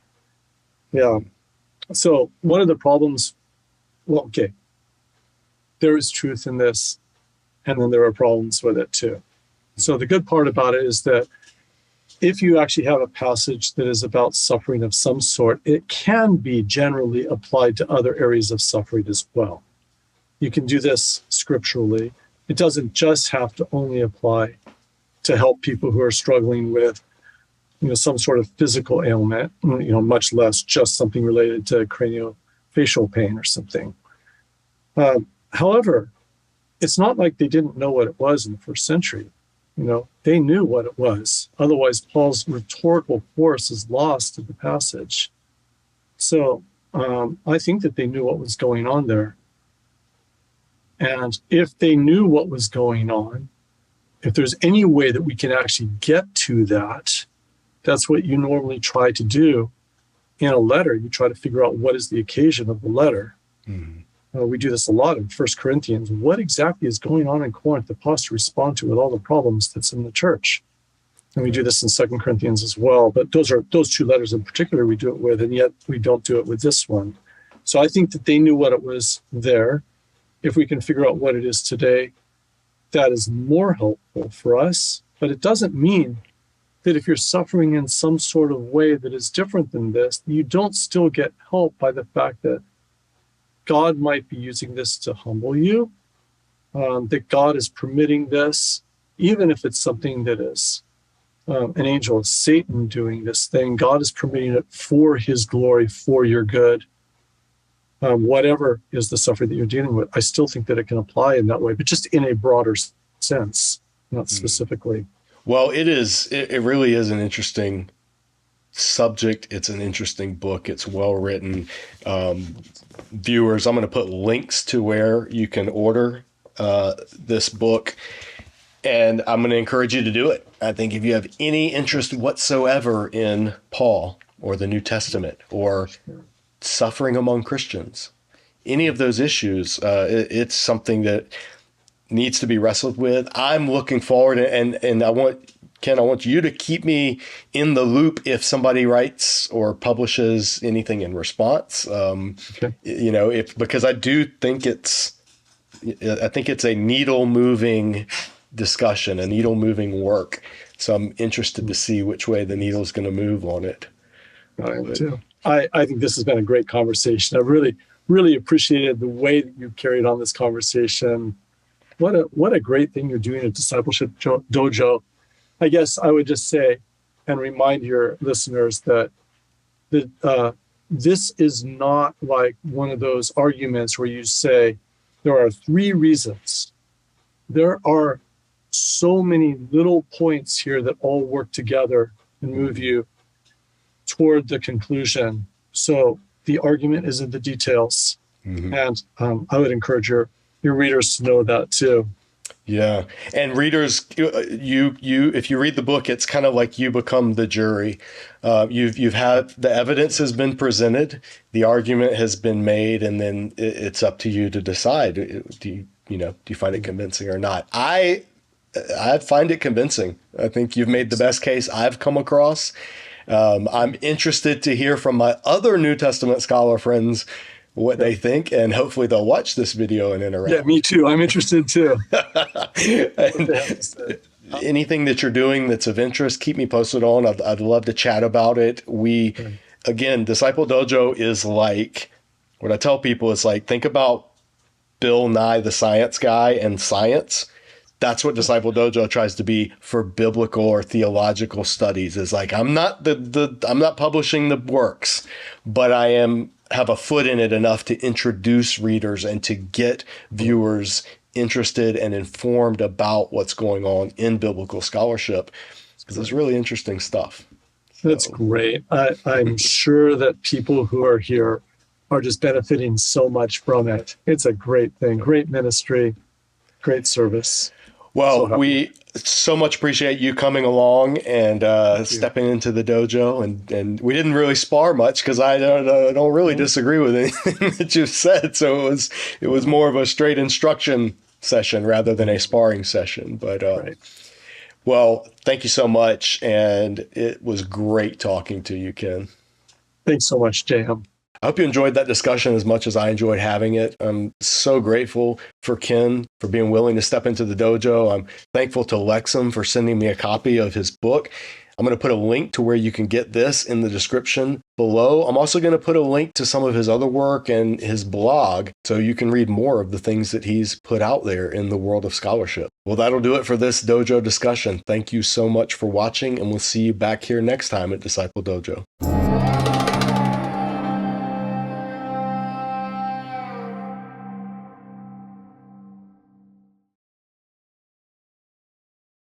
Yeah. So one of the problems, there is truth in this, and then there are problems with it too. So the good part about it is that if you actually have a passage that is about suffering of some sort, it can be generally applied to other areas of suffering as well. You can do this scripturally. It doesn't just have to only apply to help people who are struggling with, some sort of physical ailment, much less just something related to cranio-facial pain or something. However, it's not like they didn't know what it was in the first century. They knew what it was. Otherwise, Paul's rhetorical force is lost in the passage. So I think that they knew what was going on there. And if they knew what was going on, if there's any way that we can actually get to that, that's what you normally try to do in a letter. You try to figure out what is the occasion of the letter. We do this a lot in 1 Corinthians. What exactly is going on in Corinth that Paul has to respond to with all the problems that's in the church? And we do this in 2 Corinthians as well. But those two letters in particular we do it with, and yet we don't do it with this one. So I think that they knew what it was there. If we can figure out what it is today, that is more helpful for us. But it doesn't mean that if you're suffering in some sort of way that is different than this, you don't still get help by the fact that God might be using this to humble you, that God is permitting this, even if it's something that is an angel of Satan doing this thing. God is permitting it for his glory, for your good. Whatever is the suffering that you're dealing with, I still think that it can apply in that way, but just in a broader sense, not specifically. Well, it really is an interesting subject. It's an interesting book. It's well written. Viewers, I'm going to put links to where you can order this book, and I'm going to encourage you to do it. I think if you have any interest whatsoever in Paul or the New Testament or suffering among Christians, any of those issues, it's something that needs to be wrestled with. I'm looking forward, and I want you to keep me in the loop if somebody writes or publishes anything in response. Because I do think it's a needle moving discussion, a needle moving work. So I'm interested to see which way the needle is going to move on it. I am too. I think this has been a great conversation. I really, really appreciated the way that you carried on this conversation. What a great thing you're doing at Discipleship Dojo. I guess I would just say and remind your listeners that this is not like one of those arguments where you say there are 3 reasons. There are so many little points here that all work together and move you toward the conclusion. So the argument is in the details. And I would encourage your readers to know that too. Yeah. And readers, you if you read the book, it's kind of like you become the jury. You've had the evidence has been presented, the argument has been made, and then it's up to you to decide. Do you find it convincing or not? I find it convincing. I think you've made the best case I've come across. I'm interested to hear from my other New Testament scholar friends what they think, and hopefully they'll watch this video and interact. Yeah, me too. I'm interested too. Anything that you're doing that's of interest, keep me posted on. I'd love to chat about it. Again, Disciple Dojo is like, what I tell people is like, think about Bill Nye the Science Guy and science. That's what Disciple Dojo tries to be for biblical or theological studies. Is like, I'm not I'm not publishing the works, but I have a foot in it enough to introduce readers and to get viewers interested and informed about what's going on in biblical scholarship, because it's really interesting stuff. That's great. I'm sure that people who are here are just benefiting so much from it. It's a great thing, great ministry, great service. Well, we so much appreciate you coming along and stepping into the dojo. And we didn't really spar much because I don't really disagree with anything that you said. So it was more of a straight instruction session rather than a sparring session. But well, thank you so much. And it was great talking to you, Ken. Thanks so much, J.M. I hope you enjoyed that discussion as much as I enjoyed having it. I'm so grateful for Ken for being willing to step into the dojo. I'm thankful to Lexham for sending me a copy of his book. I'm going to put a link to where you can get this in the description below. I'm also going to put a link to some of his other work and his blog so you can read more of the things that he's put out there in the world of scholarship. Well, that'll do it for this dojo discussion. Thank you so much for watching, and we'll see you back here next time at Disciple Dojo.